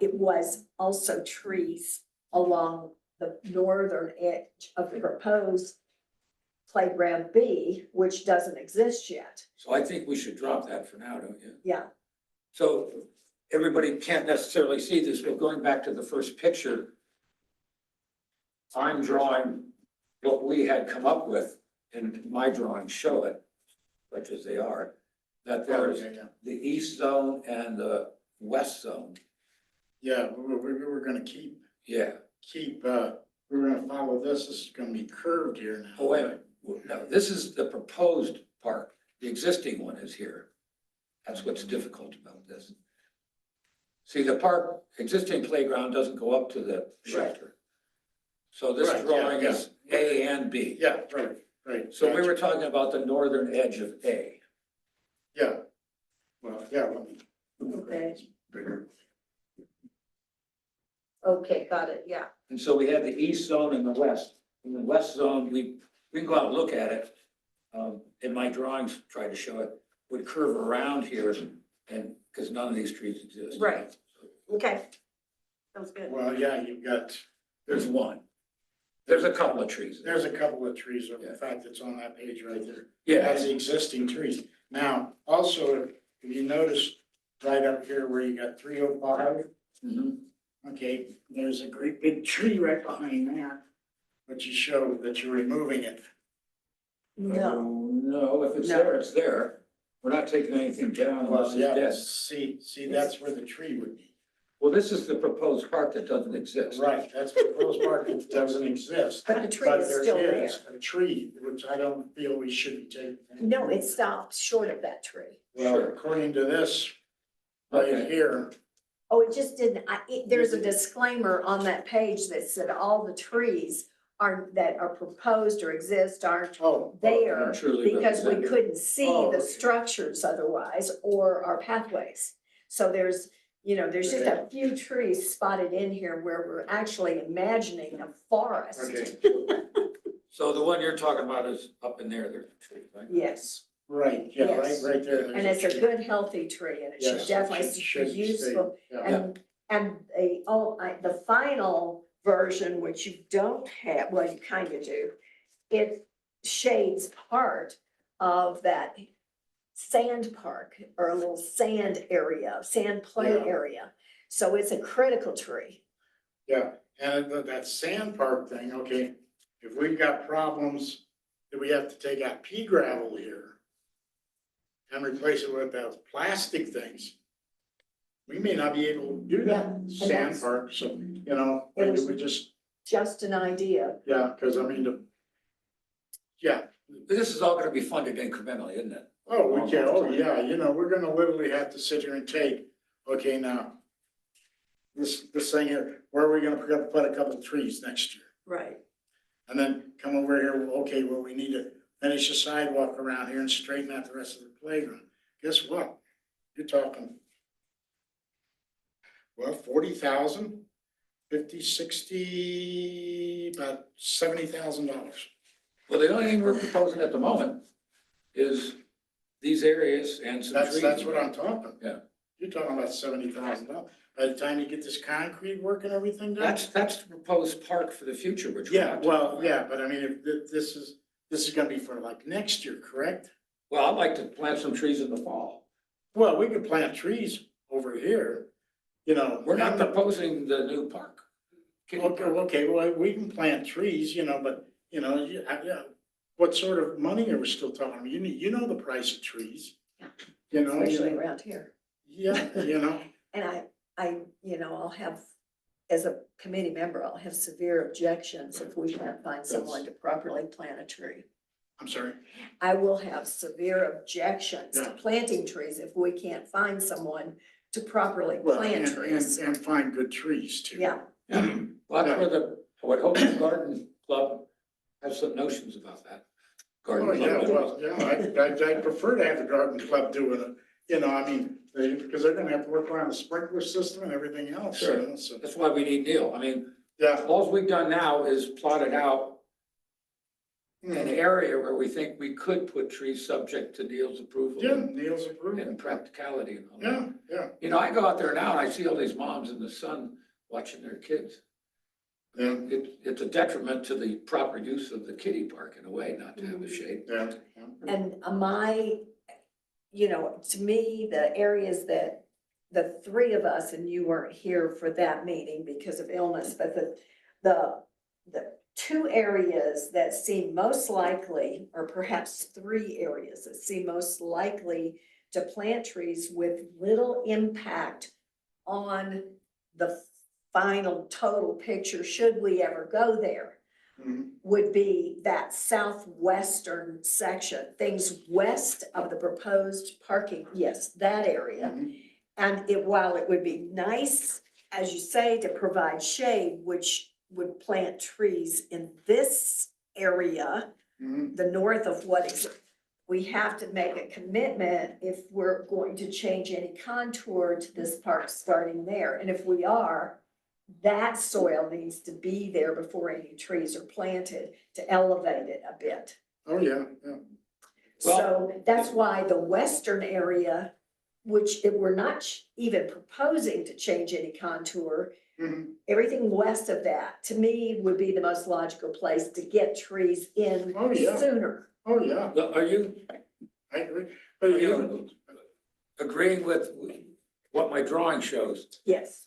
It was also trees along the northern edge of the proposed playground B, which doesn't exist yet. So I think we should drop that for now, don't you? Yeah, So everybody can't necessarily see this, but going back to the first picture, I'm drawing what we had come up with, and my drawings show it, such as they are, that there's yeah. the east zone and the west zone. Yeah, we're gonna keep, Yeah. we're gonna follow this is gonna be curved here now. Oh, wait a minute. No, this is the proposed park. The existing one is here. That's what's difficult about this. See, the park, existing playground doesn't go up to the shelter. So this Right, yeah, drawing yeah. is A and B. Yeah, right. So we were talking about the northern edge of A. Yeah. Well, Yeah, let me. Okay. Bigger. Okay, got it, yeah. And so we had the east zone and the west. In the west zone, we can go out and look at it. In my drawings, tried to show it, would curve around here and, because none of these trees exist. Right. Okay. Sounds good. Well, yeah, you've got, There's one. There's a couple of trees. there's a couple of trees, in fact, it's on that page right there. Yeah, That's the existing trees. Now, also, if you notice right up here where you got 305, mhm. okay, there's a great big tree right behind that, but you show that you're removing it. No, No, if it's No. there, it's there. We're not taking anything down unless Well, yeah, it's dead. see, that's where the tree would be. Well, this is the proposed park that doesn't exist. Right, that's the proposed park that doesn't exist. but the tree But is still there there. is a tree, which I don't feel we should be taking. No, it stops short of that tree. Well, Sure. according to this, right Okay. here, Oh, it just didn't, there's a disclaimer on that page that said all the trees that are proposed or exist aren't oh. there Not truly because we represented. couldn't see Oh, the okay. structures otherwise or our pathways. So there's just a few trees spotted in here where we're actually imagining a forest. Okay, So the one you're talking about is up in there, there's a tree, right? Yes, right, yeah, Yes. right there. there's and it's a tree. good, healthy tree and it Yes, should it definitely should be stay, useful. yeah. And the final version, which you don't have, well, you kind of do, it shades part of that sand park or a little sand area, sand play Yeah. area. So it's a critical tree. Yeah, and that sand park thing, okay, if we've got problems that we have to take out pea gravel here and replace it with those plastic things, we may not be able to do Yeah, that, and sand that's- park, so, It maybe was- we just, Just an idea. yeah, because I mean, yeah, This is all gonna be funded incrementally, isn't it? oh, we can, oh, yeah, we're gonna literally have to sit here and take, okay, now, this thing here, where are we gonna put a couple of trees next year? Right. And then come over here, okay, well, we need to finish the sidewalk around here and straighten out the rest of the playground. Guess what? You're talking, well, 40,000, 50, 60, about $70,000. Well, the only thing we're proposing at the moment is these areas and some trees. That's what I'm talking. Yeah. You're talking about $70,000. By the time you get this concrete work and everything done? That's the proposed park for the future, which. we're Yeah, not well, talking about. yeah, but I mean, if this is gonna be for like next year, correct? Well, I'd like to plant some trees in the fall. Well, we could plant trees over here, We're not and the- proposing the new park. Okay, well, we can plant trees, but, yeah, what sort of money are we still talking? You know the price of trees. Especially around here. Yeah, And I'll have, as a committee member, I'll have severe objections if we can't find someone to properly plant a tree. I'm sorry. I will have severe objections to Yeah. planting trees if we can't find someone to properly Well, plant trees. and find good trees too. Yeah, Well, that's where I would hope the garden club has some notions about that. Garden Oh, yeah, club. well, I'd prefer to have the garden club doing it, because they're gonna have to work around the sprinkler system and everything else, Sure. so, That's why we need Neil. I mean, yeah. all we've done now is plotted out an area where we think we could put trees subject to Neil's approval Yeah, Neil's approval. and practicality and all that. Yeah, I go out there now and I see all these moms in the sun watching their kids. yeah, It's a detriment to the proper use of the kiddie park in a way, not to have a shade. yeah. and to me, the areas that the three of us, and you weren't here for that meeting because of illness, but the two areas that seem most likely, or perhaps three areas that seem most likely to plant trees with little impact on the final total picture, should we ever go there, Mhm. would be that southwestern section, things west of the proposed parking, yes, that area. Mhm. And while it would be nice, as you say, to provide shade, which would plant trees in this area, Mhm. the north of what is we have to make a commitment if we're going to change any contour to this park starting there. And if we are, that soil needs to be there before any trees are planted to elevate it a bit. Oh, yeah, yeah. So that's why the western area, which if we're not even proposing to change any contour, Mhm. everything west of that, to me, would be the most logical place to get trees in Oh, yeah. sooner. Oh, yeah, Well, are you, I agree. are But, you know, you agreeing with what my drawing shows? Yes.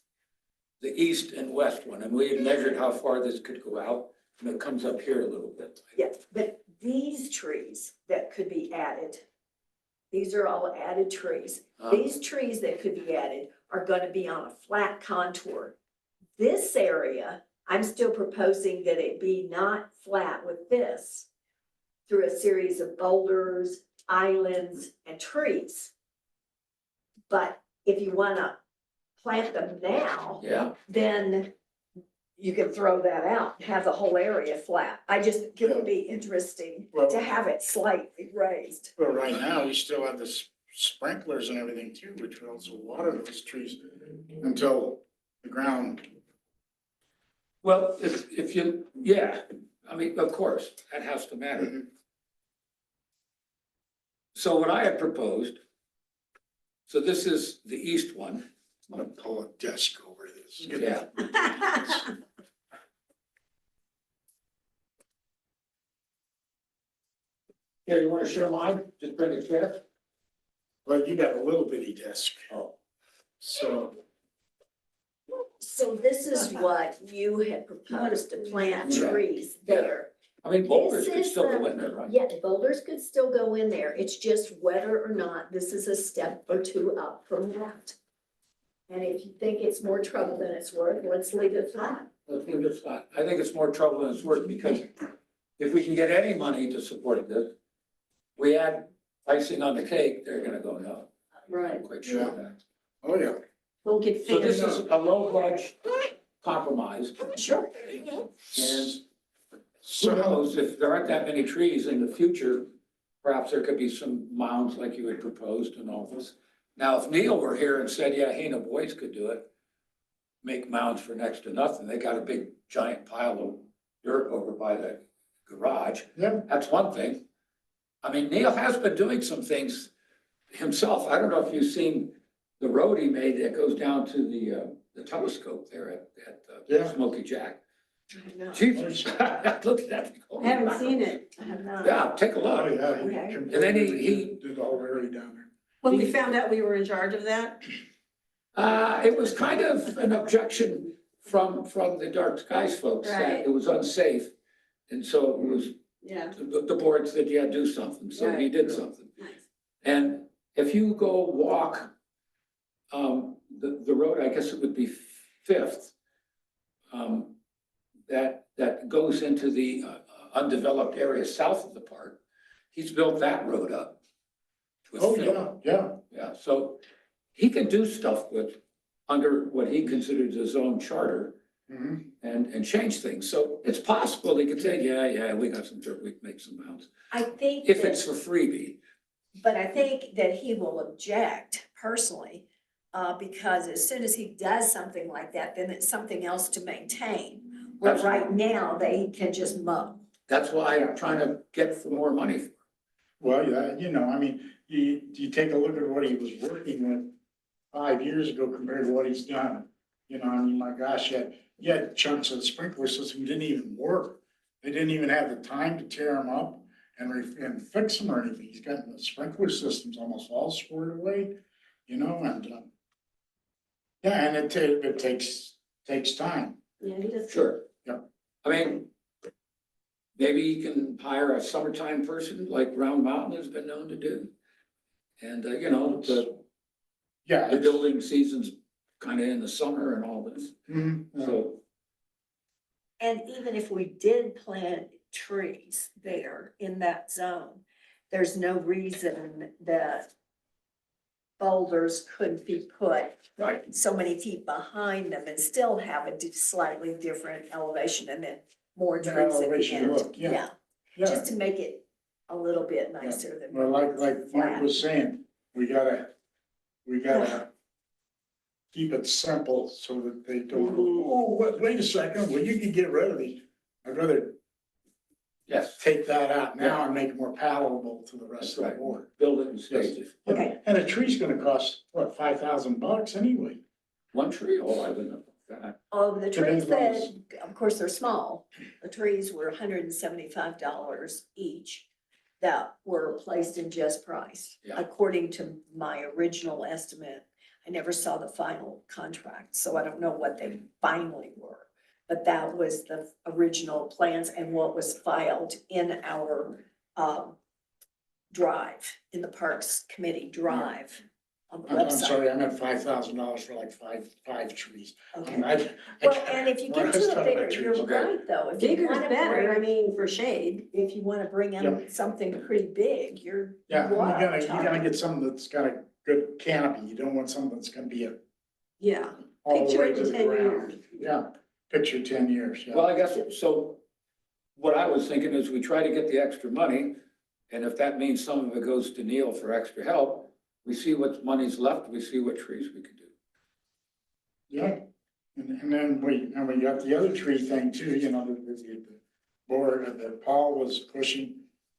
The east and west one, and we had measured how far this could go out, and it comes up here a little bit. Yes, but these trees that could be added, these are all added trees. These trees that could be added are gonna be on a flat contour. This area, I'm still proposing that it be not flat with this through a series of boulders, islands, and trees. But if you wanna plant them now, Yeah, then you can throw that out, and have the whole area flat. I just think it would be interesting Well- to have it slightly raised. but right now, we still have the sprinklers and everything too, which will also water those trees until the ground. well, if you, yeah, I mean, of course, that has to matter. Mhm. So what I had proposed, so this is the east one, I'm gonna pull a desk over this. yeah. Yeah, you wanna share mine? Just bring a chair? But you got a little bitty desk. Oh. So, So this is what you had proposed to plant Yeah. trees there. I mean, boulders This could is still the- go in there, right? Yeah, boulders could still go in there. It's just whether or not this is a step or two up from that. And if you think it's more trouble than it's worth, let's leave it flat. Let's leave it flat. I think it's more trouble than it's worth, because if we can get any money to support this, we add icing on the cake, they're gonna go, no, Right, I'm quite sure of that. oh, yeah. we'll get So this figured is out. a low budget compromise, Sure. and who So, knows, if there aren't that many trees in the future, perhaps there could be some mounds like you had proposed and all this. Now, if Neil were here and said, yeah, he and the boys could do it, make mounds for next to nothing, they got a big giant pile of dirt over by the garage, yeah, that's one thing. I mean, Neil has been doing some things himself. I don't know if you've seen the road he made that goes down to the telescope there at Yeah. Smoky Jack. I know. Jesus, I looked at that. I haven't seen it. I have not. Yeah, take a oh, look. yeah. Okay. And then he- Did the whole area down there. When we found out we were in charge of that, It was kind of an objection from the Dark Skies folks that Right. it was unsafe. And so it was, yeah, the board said, yeah, do something. So he Right. did something. nice. And if you go walk, the road, I guess it would be Fifth, that goes into the undeveloped area south of the park, he's built that road up. with Oh, fill. yeah, yeah. Yeah, so he can do stuff under what he considers his own charter Mhm. and change things. So it's possible he could say, yeah, we got some dirt, we can make some mounds. I think If that- it's for freebie. But I think that he will object personally, because as soon as he does something like that, then it's something else to maintain. Where Absolutely. right now, they can just mow. That's why I'm trying to get for more money. Well, yeah, you know, I mean, you take a look at what he was working with 5 years ago compared to what he's done. You know, I mean, my gosh, you had chunks of the sprinkler system didn't even work. They didn't even have the time to tear them up and fix them or anything. He's got the sprinkler systems almost all squared away, you know, and, yeah, and it takes time. Yeah, he does. Sure. Yeah. I mean, maybe you can hire a summertime person like Round Mountain has been known to do. And, the Yeah. building season's kind of in the summer and all this, Mhm, yeah. so. And even if we did plant trees there in that zone, there's no reason that boulders couldn't be put Right. so many feet behind them and still have a slightly different elevation and then more trees at the Elevation end. look, yeah. Yeah. Just to make it a little bit nicer than. Well, like Mark was saying, we gotta keep it simple so that they don't, oh, wait a second, well, you can get rid of these. I'd rather Yes, take that out now and make it more palatable to the rest of the board. build it in stages. Okay. And a tree's gonna cost, what, $5,000 anyway? One tree, oh, I wouldn't have that. Oh, the trees Depends on that, of course, they're small. The trees were $175 each that were placed in just price. Yeah. According to my original estimate, I never saw the final contract, so I don't know what they finally were. But that was the original plans and what was filed in our drive, in the Parks Committee drive on the I'm website. sorry, I meant $5,000 for like five trees. Okay. I- Well, and if you Well, get let's to talk the about bigger, trees, you're okay. right, though. If you Bigger's wanna better, bring- I mean, for shade. If you wanna bring Yeah. in something pretty big, you're. Yeah, you what gotta talking- get something that's got a good canopy. You don't want something that's gonna be Yeah. all the Picture way it to in the 10 ground. years. Yeah, picture 10 years, yeah. Well, I guess, so what I was thinking is we try to get the extra money. And if that means some of it goes to Neil for extra help, we see what money's left, we see what trees we can do. Yeah, and then we got the other tree thing too, you know, the board that Paul was pushing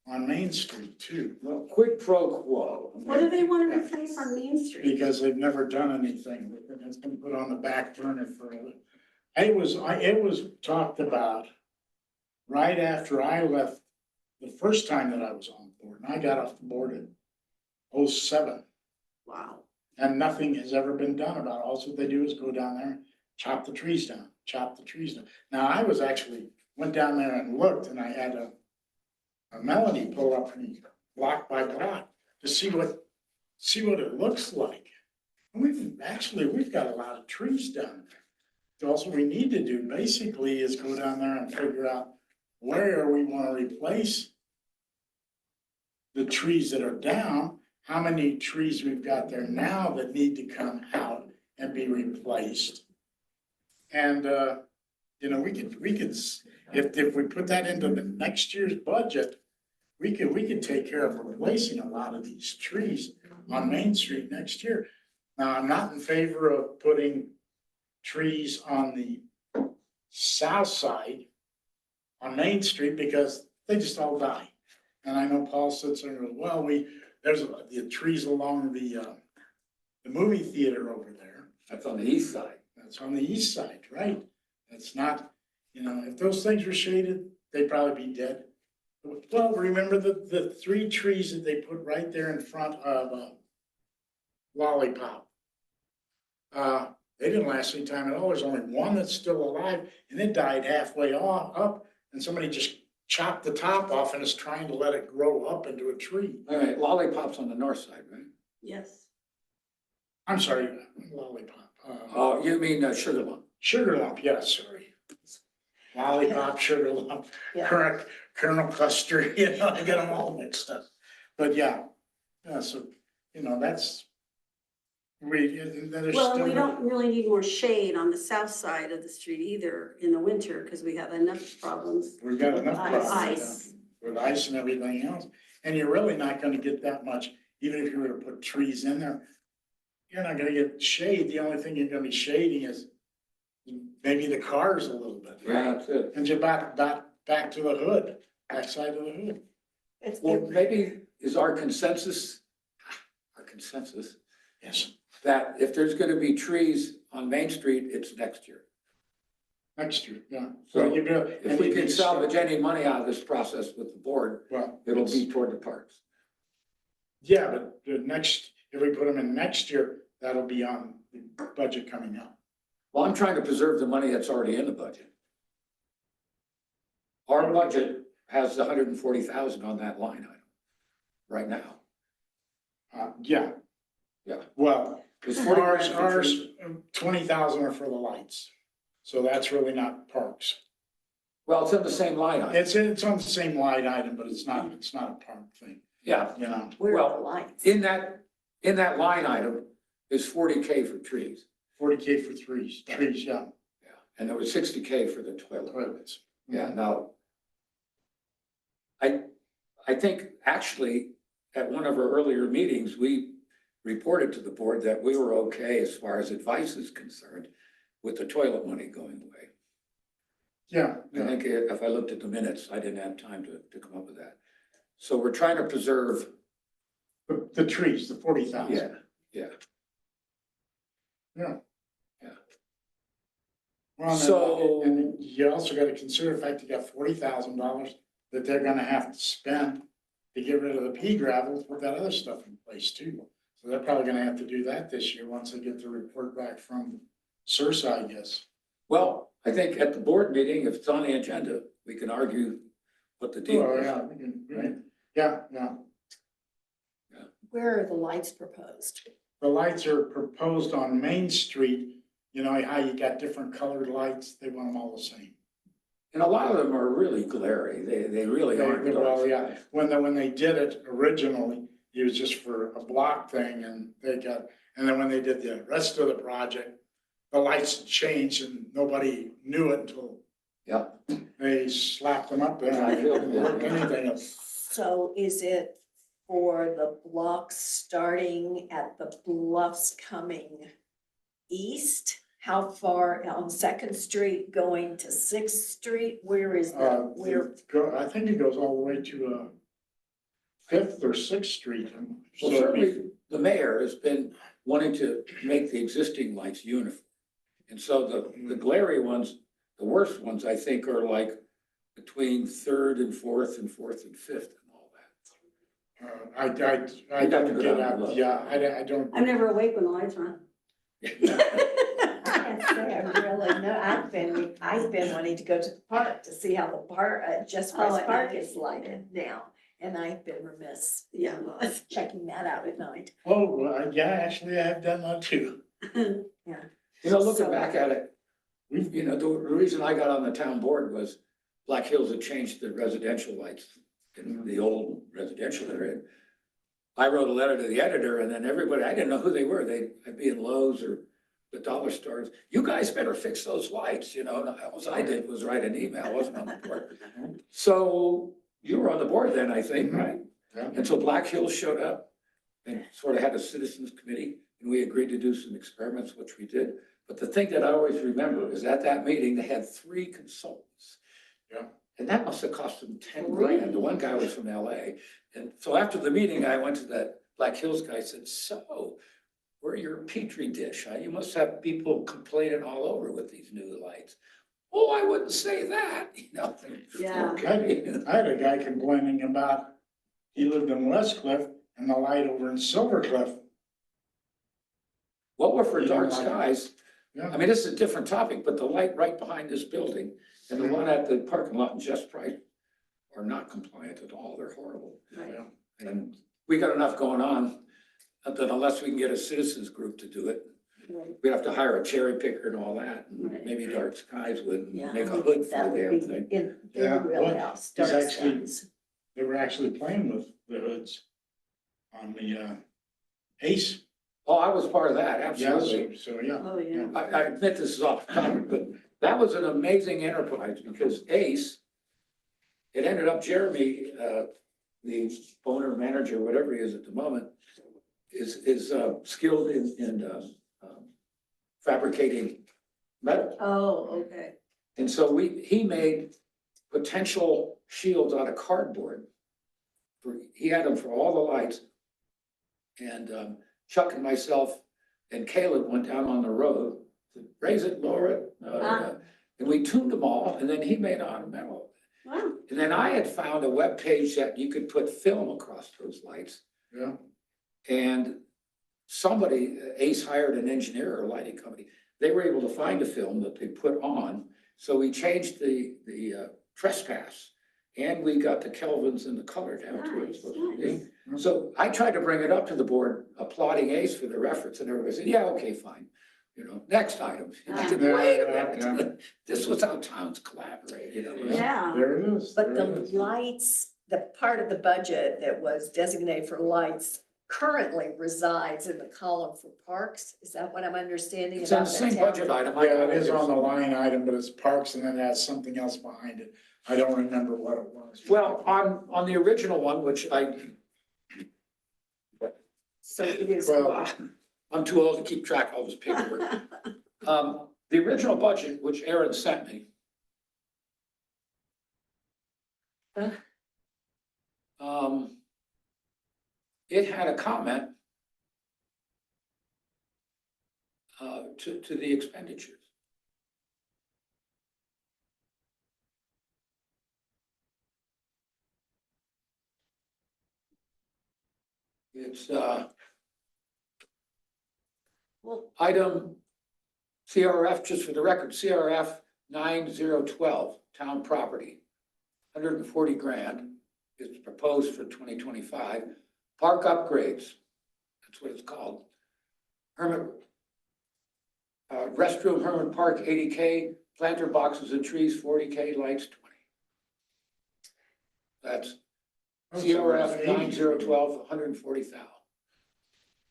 on Main Street too. Well, quid pro quo. What do they want to replace on Main Street? Because they've never done anything with it. It's been put on the back burner for a little. It was talked about right after I left, the first time that I was on board, and I got off the board in '07. Wow. And nothing has ever been done about it. All they do is go down there, chop the trees down, chop the trees down. Now, I was actually, went down there and looked, and I had a Melanie pull up me block by block to see what it looks like. And we've got a lot of trees down there. So also we need to do basically is go down there and figure out where we want to replace the trees that are down, how many trees we've got there now that need to come out and be replaced. And, you know, we could, if we put that into the next year's budget, we could take care of replacing a lot of these trees on Main Street next year. Now, I'm not in favor of putting trees on the south side on Main Street because they just all die. And I know Paul sits there and goes, well, there's the trees along the movie theater over there. That's on the east side. That's on the east side, right? That's not, you know, if those things were shaded, they'd probably be dead. Well, remember the three trees that they put right there in front of Lollipop? They didn't last any time at all. There's only one that's still alive and it died halfway up and somebody just chopped the top off and is trying to let it grow up into a tree. All right, Lollipop's on the north side, right? Yes. I'm sorry, Lollipop. Oh, you mean Sugar Lump? Sugar Lump, yes, sorry. Lollipop, Sugar Lump, Yeah. Colonel Custer, you know, I get them all mixed up. But yeah, so, you know, that's, there's Well, still. and we don't really need more shade on the south side of the street either in the winter because we have enough problems. We've got enough problems Ice. with ice and everything else. And you're really not gonna get that much, even if you were to put trees in there. You're not gonna get shade. The only thing you're gonna be shading is maybe the cars a little bit. Yeah, that's it. And just back to the hood, back side of the hood. Well, maybe is our consensus Yes, that if there's gonna be trees on Main Street, it's next year. next year, yeah. So you go. If we can salvage any money out of this process with the board, Well, it'll be toward the parks. yeah, but the next, if we put them in next year, that'll be on the budget coming up. Well, I'm trying to preserve the money that's already in the budget. Our budget has 140,000 on that line item right now. Yeah. Yeah. Well, It's 40 ours, grand for trees. 20,000 are for the lights. So that's really not parks. Well, it's in the same line item. It's on the same line item, but it's not a park thing, Yeah, you know? Where are Well, the lights? in that line item is 40K for trees. 40K for trees, yeah. Yeah, and there was 60K for the toilet. Toilets. Yeah, now, I think actually at one of our earlier meetings, we reported to the board that we were okay as far as advice is concerned with the toilet money going away. Yeah, I yeah. think if I looked at the minutes, I didn't have time to come up with that. So we're trying to preserve, The trees, the 40,000. yeah, yeah. Yeah. Yeah. Well, So- and you also gotta consider the fact you got $40,000 that they're gonna have to spend to get rid of the pea gravel, put that other stuff in place too. So they're probably gonna have to do that this year, once they get the report back from Sursa, I guess. Well, I think at the board meeting, if it's on the agenda, we can argue what the deal Oh, is. yeah, we can, right. Yeah, yeah. Where are the lights proposed? The lights are proposed on Main Street, you know, how you got different colored lights, they want them all the same. And a lot of them are really glary. They really aren't. Well, yeah, when they did it originally, it was just for a block thing and and then when they did the rest of the project, the lights changed and nobody knew it until Yeah. they slapped them up there. I feel- It didn't work anything else. So is it for the blocks starting at the bluffs coming east? How far on Second Street going to Sixth Street? Where is that? Where, I think it goes all the way to Fifth or Sixth Street. Well, certainly, the mayor has been wanting to make the existing lights uniform. And so the glary ones, the worst ones, I think, are like between Third and Fourth and Fourth and Fifth and all that. I You'd have to don't go get down and out, look. yeah, I don't. I'm never awake when the lights are on. I can't say I really know. I've been wanting to go to the park to see how the park, Just Oh, West at Park night. is lighted now. And I've been remiss, Yeah. checking that out at night. Oh, well, yeah, actually, I have done that too. You know, looking So- back at it, you know, the reason I got on the town board was Black Hills had changed the residential lights in the old residential area. I wrote a letter to the editor and then everybody, I didn't know who they were. I'd be in Lowe's or the dollar stores. You guys better fix those lights, you know, and all I did was write an email, I wasn't on the board. So you were on the board then, I think, right? Yeah. And so Black Hills showed up and sort of had a citizens committee and we agreed to do some experiments, which we did. But the thing that I always remember is at that meeting, they had 3 consultants. Yeah. And that must have cost them 10 grand. The one guy was from LA. And so after the meeting, I went to that Black Hills guy, said, so we're your petri dish, huh? You must have people complaining all over with these new lights. Oh, I wouldn't say that, you know? Yeah. Okay. I had a guy complaining about, he lived in West Cliff and the light over in Silver Cliff. Well, we're for You dark don't like it. skies. Yeah. I mean, this is a different topic, but the light right behind this building and the one at the parking lot in Just Price are not compliant at all. They're horrible. Yeah. And we got enough going on that unless we can get a citizens group to do it, we'd have to hire a cherry picker and all that. And Right. maybe Dark Skies would Yeah, make I a would hood think for that the would damn be thing. in Yeah, the well, wheelhouse. he's Dark actually- skies. They were actually playing with the hoods on the Ace. Oh, I was part of that, Yeah, absolutely. so, yeah. Oh, yeah. I admit this is off topic, but that was an amazing enterprise because Ace, it ended up Jeremy, the owner, manager, whatever he is at the moment, is skilled in fabricating metal. Oh, okay. And so he made potential shields out of cardboard. He had them for all the lights. And Chuck and myself and Caleb went down on the road to raise it, lower it. And we tuned them all and then he made out of metal. Wow. And then I had found a web page that you could put film across those lights. Yeah. And somebody, Ace hired an engineer or a lighting company. They were able to find a film that they put on. So we changed the trespass and we got the kelvins and the color down to where it's supposed to be. So I tried to bring it up to the board, applauding Ace for their efforts and everybody said, yeah, okay, fine. You know, next item. And I said, wait a minute, this was how towns collaborate, you know? Yeah. There it is. But there the it is. lights, the part of the budget that was designated for lights currently resides in the column for parks. Is that what I'm understanding? It's on about the the same town? budget item. Yeah, it is on the line item, but it's parks and then it has something else behind it. I don't remember what it was. Well, on the original one, which So it is. Well, I'm too old to keep track of all this paperwork. The original budget, which Aaron sent me. It had a comment to the expenditures. It's, Well, item CRF, just for the record, CRF 9012, town property. 140 grand is proposed for 2025. Park upgrades, that's what it's called. Restroom, Herman Park, 80K, planter boxes and trees, 40K, lights, 20. That's CRF 9012, 140,000.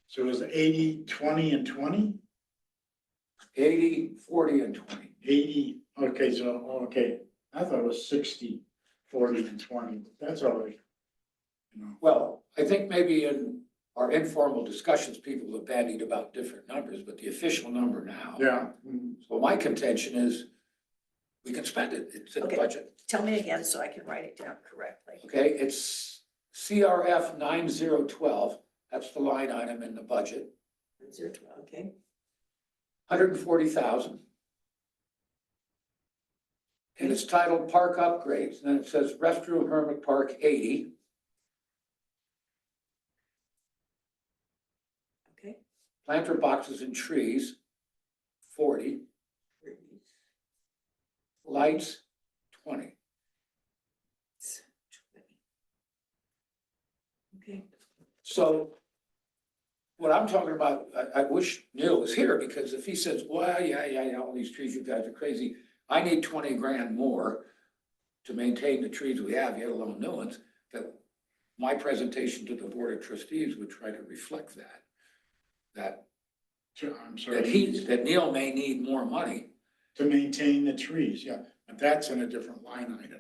So it was 80, 20, and 20? 80, 40, and 20. 80, okay, so, okay, I thought it was 60, 40, and 20, that's all right. You know, Well, I think maybe in our informal discussions, people have bandied about different numbers, but the official number now. yeah, So my contention is we can spend it. It's in the Okay. budget. tell me again so I can write it down correctly. Okay, it's CRF 9012. That's the line item in the budget, 012, okay. 140,000. And it's titled Park Upgrades. And then it says restroom, Hermit Park, 80. Okay. Planter boxes and trees, 40. Lights, 20. Okay. So what I'm talking about, I wish Neil was here, because if he says, well, yeah, all these trees, you guys are crazy. I need 20 grand more to maintain the trees we have, yet alone new ones, that my presentation to the Board of Trustees would try to reflect that I'm sorry. that Neil may need more money. To maintain the trees, yeah, but that's in a different line item.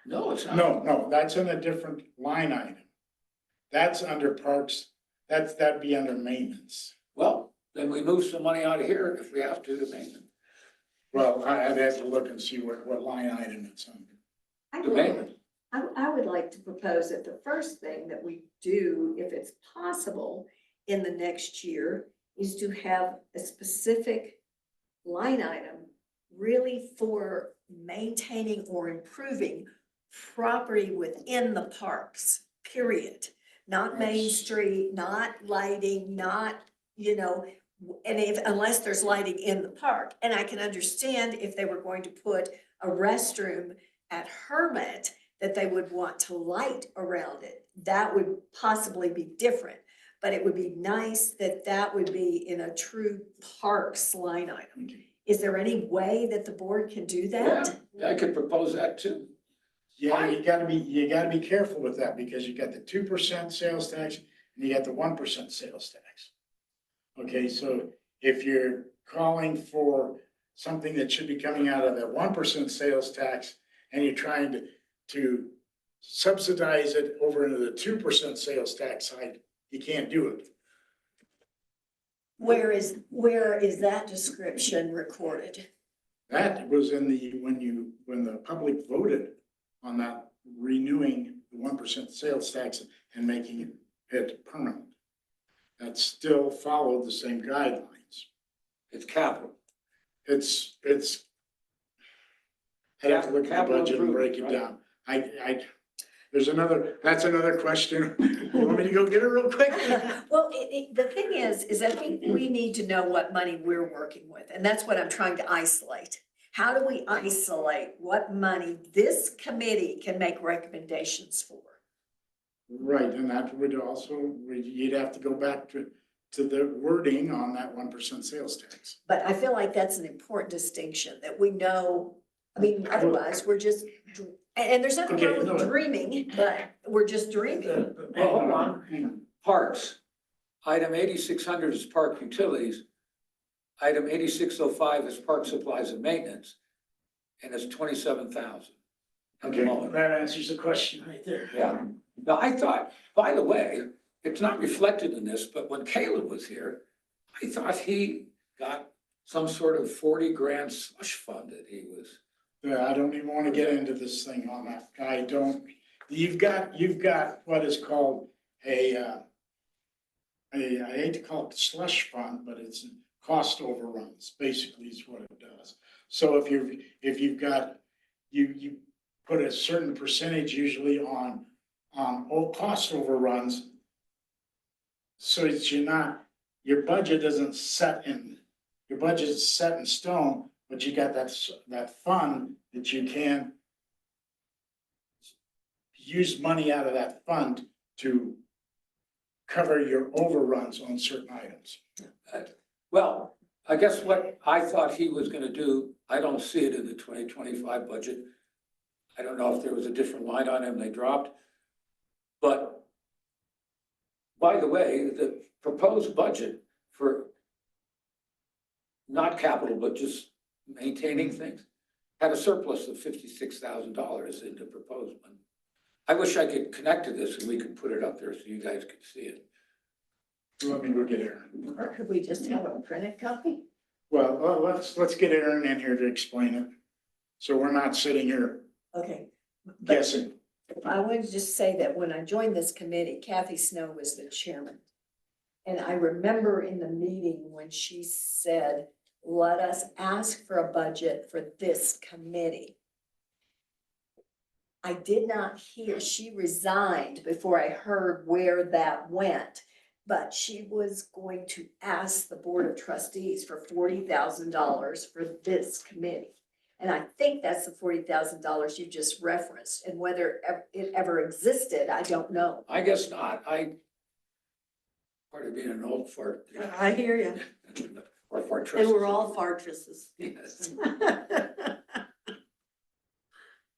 No, it's not. No, that's in a different line item. That's under parks, that'd be under maintenance. Well, then we move some money out of here if we have to maintenance. Well, I'd have to look and see what line item it's under. I The would, maintenance. I would like to propose that the first thing that we do, if it's possible, in the next year, is to have a specific line item really for maintaining or improving property within the parks, period. Not Main Yes. Street, not lighting, not, and unless there's lighting in the park. And I can understand if they were going to put a restroom at Hermit, that they would want to light around it. That would possibly be different. But it would be nice that that would be in a true parks line item. Is there any way that the board can do that? Yeah, I could propose that too. Yeah, you gotta be careful with that, because you got the 2% sales tax and you got the 1% sales tax. Okay, so if you're calling for something that should be coming out of that 1% sales tax and you're trying to subsidize it over into the 2% sales tax side, you can't do it. Where is that description recorded? That was in when the public voted on that renewing the 1% sales tax and making it permanent. That still followed the same guidelines. It's capital. It's, I'd have to look at the Capital budget and break it improvement, down. That's another question. You want me to go get it real quick? Well, the thing is I think we need to know what money we're working with, and that's what I'm trying to isolate. How do we isolate what money this committee can make recommendations for? Right, and that would also, you'd have to go back to the wording on that 1% sales tax. But I feel like that's an important distinction, that we know, I mean, otherwise, we're just, and there's nothing Okay, wrong no. with dreaming, but we're just dreaming. Well, hold on. Parks, Item 8600 is park utilities. Item 8605 is park supplies and maintenance, and it's 27,000. Okay, that answers the question right there. Yeah. Now, I thought, by the way, it's not reflected in this, but when Caleb was here, I thought he got some sort of 40 grand slush fund that he was. Yeah, I don't even want to get into this thing on that. I don't, you've got what is called I hate to call it slush fund, but it's cost overruns, basically is what it does. So if you've got, you put a certain percentage usually on all cost overruns. So that you're not, your budget isn't set in, your budget is set in stone, but you got that fund that you can use money out of that fund to cover your overruns on certain items. Well, I guess what I thought he was gonna do, I don't see it in the 2025 budget. I don't know if there was a different line on him they dropped. But by the way, the proposed budget for not capital, but just maintaining things, had a surplus of $56,000 in the proposed one. I wish I could connect to this and we could put it up there so you guys could see it. Let me go get Aaron. Or could we just have a printed copy? Well, let's get Aaron in here to explain it. So we're not sitting here Okay. But guessing. I wanted to just say that when I joined this committee, Kathy Snow was the chairman. And I remember in the meeting when she said, let us ask for a budget for this committee. I did not hear, she resigned before I heard where that went. But she was going to ask the Board of Trustees for $40,000 for this committee. And I think that's the $40,000 you just referenced, and whether it ever existed, I don't know. I guess not. Part of being an old fart. I hear you. Or fart And we're all fartresses. Yes.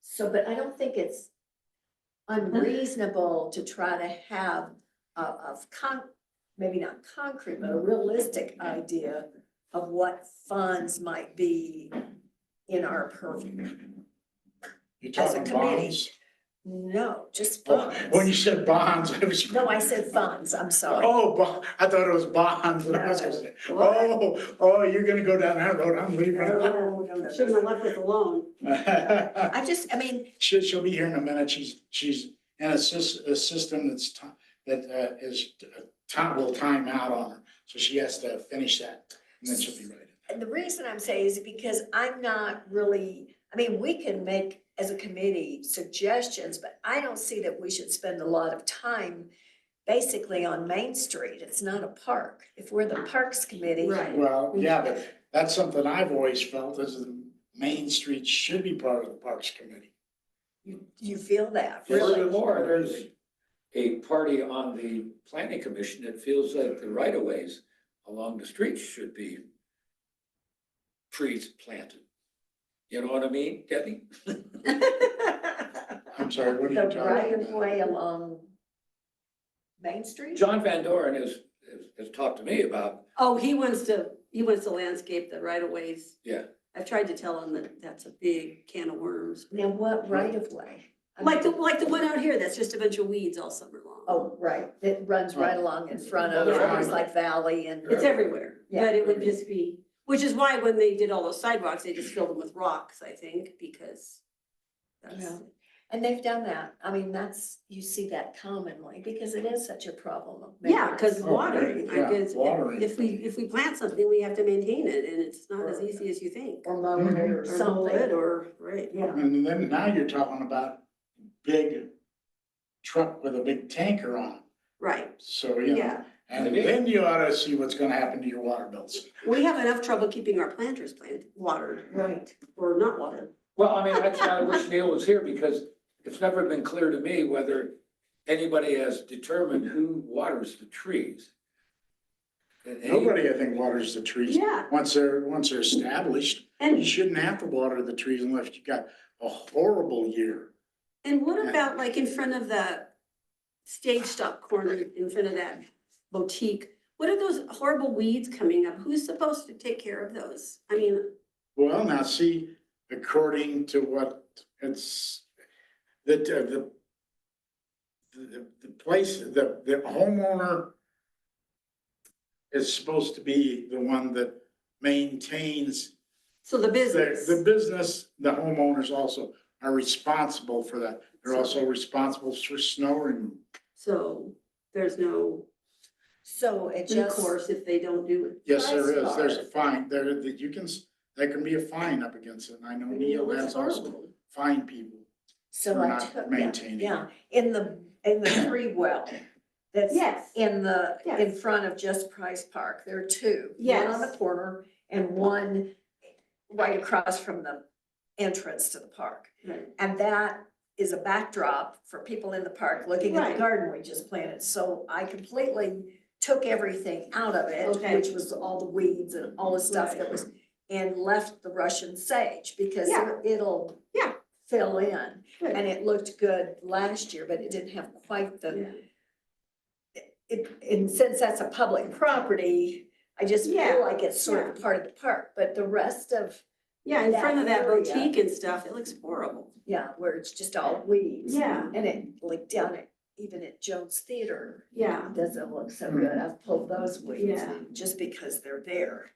So, but I don't think it's unreasonable to try to have maybe not concrete, but a realistic idea of what funds might be in our purview. You're As a talking committee. bonds? No, just Oh, funds. when you said bonds, I was. No, I said funds, I'm sorry. Oh, I thought it was bonds. I was gonna say, oh, you're gonna go down that road. I'm leaving. No. Shouldn't have left us alone. I mean, She'll be here in a minute. She's in a system that will time out on her. So she has to finish that and then she'll be ready. and the reason I'm saying is because I'm not really, I mean, we can make as a committee suggestions, but I don't see that we should spend a lot of time basically on Main Street. It's not a park. If we're the Parks Committee. Right. Well, yeah, but that's something I've always felt is the Main Street should be part of the Parks Committee. You feel that, really? Furthermore, there's a party on the planning commission that feels like the right of ways along the streets should be trees planted. You know what I mean, Debbie? I'm sorry, what are you The talking right of about? way along Main Street? John Van Doren has talked to me about, Oh, he wants to landscape the right of ways. yeah. I've tried to tell him that that's a big can of worms. Now, what right of way? I Like mean, the one out here, that's just a bunch of weeds all summer long. Oh, right, it runs right along in front of, Yeah. things like Valley and. It's everywhere, Yeah. but it would just be, which is why when they did all those sidewalks, they just filled them with rocks, I think, because that's, Yeah. And they've done that. I mean, you see that commonly because it is such a problem. of yeah, because maintenance. Oh, watering, yeah, because watering. if we plant something, we have to maintain it, and it's not as easy as you think. Or mow it or Or mow it, something. or, right. Yeah, And then now you're talking about big truck with a big tanker on it. Right, So, you know, yeah. and then you ought to see what's gonna happen to your water bills. We have enough trouble keeping our planters watered, right. or not watered. Well, I mean, that's why I wish Neil was here because it's never been clear to me whether anybody has determined who waters the trees. And any- Nobody, I think, waters the trees. Yeah. Once they're established, you And, shouldn't have to water the trees unless you got a horrible year. and what about like in front of the stage stop corner, in front of that boutique, what are those horrible weeds coming up? Who's supposed to take care of those? I mean, Well, now see, according to what it's, the place, the homeowner is supposed to be the one that maintains so the business. the business, the homeowners also are responsible for that. They're also responsible for snow removal. So there's no So it just, recourse if they don't do it. Yes, there is. There's a Price fine there that you can, there can be a fine up against it. And I know Neil has also fined people. so We're I not took, maintaining yeah, in the tree well. That's Yes. in Yes. front of Just Price Park, there are two. One Yes. on the corner and one right across from the entrance to the park. Right. And that is a backdrop for people in the park looking at Right. the garden we just planted. So I completely took everything out of it, Okay. which was all the weeds and all the stuff that was, and left the Russian sage because Yeah. it'll Yeah. fill in. Good. And it looked good last year, but it didn't have quite the, and since that's a public property, I just Yeah. feel like it's sort of part of the park, but the rest of, Yeah, in front of that That area. boutique and stuff, it looks horrible. yeah, where it's just all weeds. Yeah. And it, like down at, even at Jones Theater, Yeah. it doesn't look so good. I've pulled those weeds Yeah. just because they're there.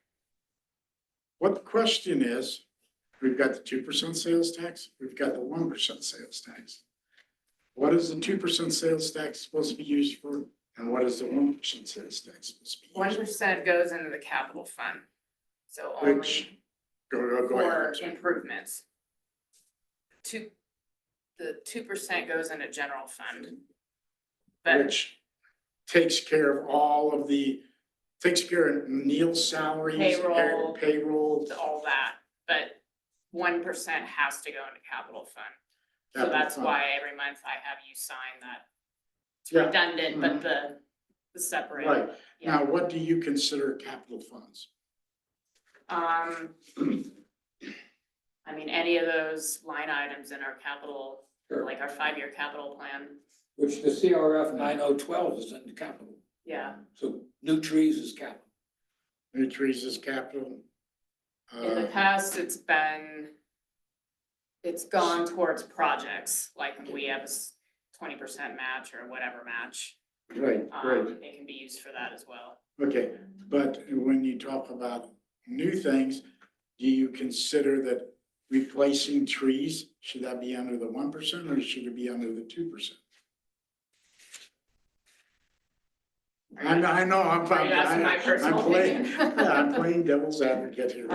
What the question is, we've got the 2% sales tax, we've got the 1% sales tax. What is the 2% sales tax supposed to be used for? And what is the 1% sales tax supposed to be used 1% goes into the capital fund, so for? Which, only go for ahead. improvements. The 2% goes into general fund. But Which takes care of all of takes care of Neil's salaries. Payroll. Payroll. all that, but 1% has to go into capital fund. So capital that's fund. why every month I have you sign that. It's Yeah. redundant, Mhm. but the separate. Right, Yeah. now what do you consider capital funds? I mean, any of those line items in our capital, Sure. like our 5-year capital plan, Which the CRF 9012 is in the capital. yeah. So new trees is capital. New trees is capital. In the past, it's gone towards projects, like when we have a 20% match or whatever match. Right, It can be used for that as well. Okay, but when you talk about new things, do you consider that replacing trees, should that be under the 1% or should it be under the 2%? I know, I'm Are you asking my personal playing, opinion? yeah, I'm playing devil's advocate here.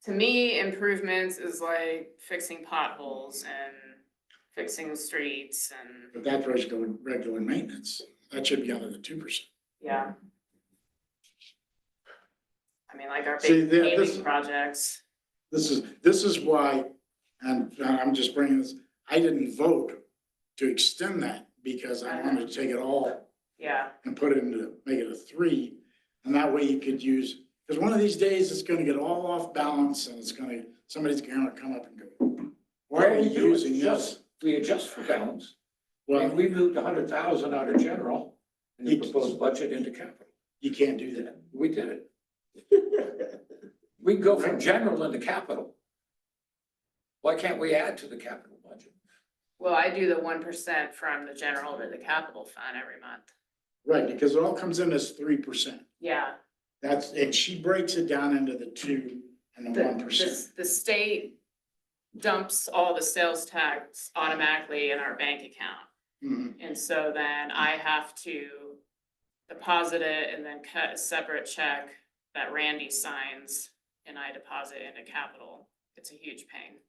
To me, improvements is like fixing potholes and fixing streets and, But that's regular maintenance, that should be under the 2%. yeah. I mean, like our See, big this- paving projects, This is why, and I'm just bringing this, I didn't vote to extend that because I wanted to take it all yeah, and put it into, make it a 3. And that way you could use, because one of these days it's gonna get all off balance and somebody's gonna come up and go, why are you using this? We adjust for balance. Well, And we moved 100,000 out of general in the proposed budget into capital. you can't do that. We did it. We can go from general into capital. Why can't we add to the capital budget? well, I do the 1% from the general to the capital fund every month. Right, because it all comes in as 3%. Yeah, And she breaks it down into the 2 and the 1%. the state dumps all the sales tax automatically in our bank account. Mhm. And so then I have to deposit it and then cut a separate check that Randy signs and I deposit into capital. It's a huge pain.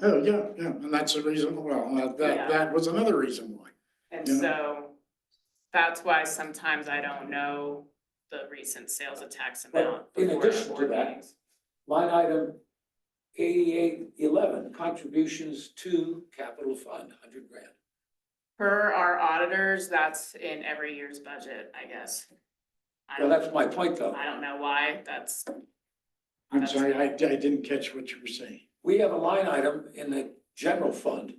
Oh, yeah, and that's the reason, well, Yeah. that was another reason why. And Yeah. so that's why sometimes I don't know the recent sales of tax amount. in before our addition to board that- meetings. Line item 8811, contributions to capital fund, 100 grand. Per our auditors, that's in every year's budget, I guess. I Well, don't, that's my point though. I don't know why, I'm sorry, I didn't catch what you were saying. We have a line item in the general fund,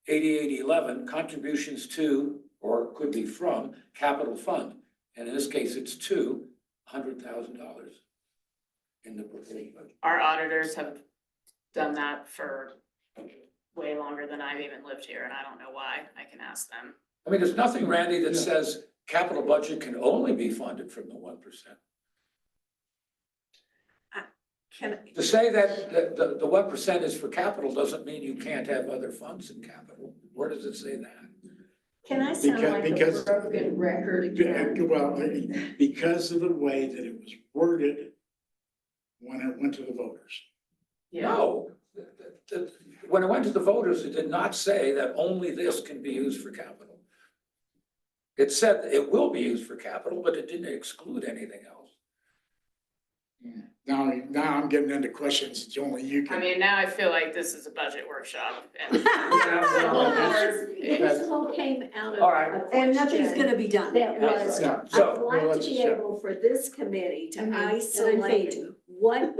8811, contributions to or it could be from capital fund. And in this case, it's $200,000 in the proposed budget. Our auditors have done that for way longer than I've even lived here, and I don't know why. I can ask them. I mean, there's nothing, Randy, that says capital budget can only be funded from the 1%. To say that the 1% is for capital doesn't mean you can't have other funds in capital. Where does it say that? Can I sound like a Because- broken record again? Well, because of the way that it was worded when it went to the voters. No. When it went to the voters, it did not say that only this can be used for capital. It said it will be used for capital, but it didn't exclude anything else. Now I'm getting into questions that only you I can. mean, now I feel like this is a budget workshop and. This all came out of. All right. a And nothing's question gonna be done. That was, Yeah, I'd so, like let's to be just- able for this committee to Mhm. And I'm isolate fading. one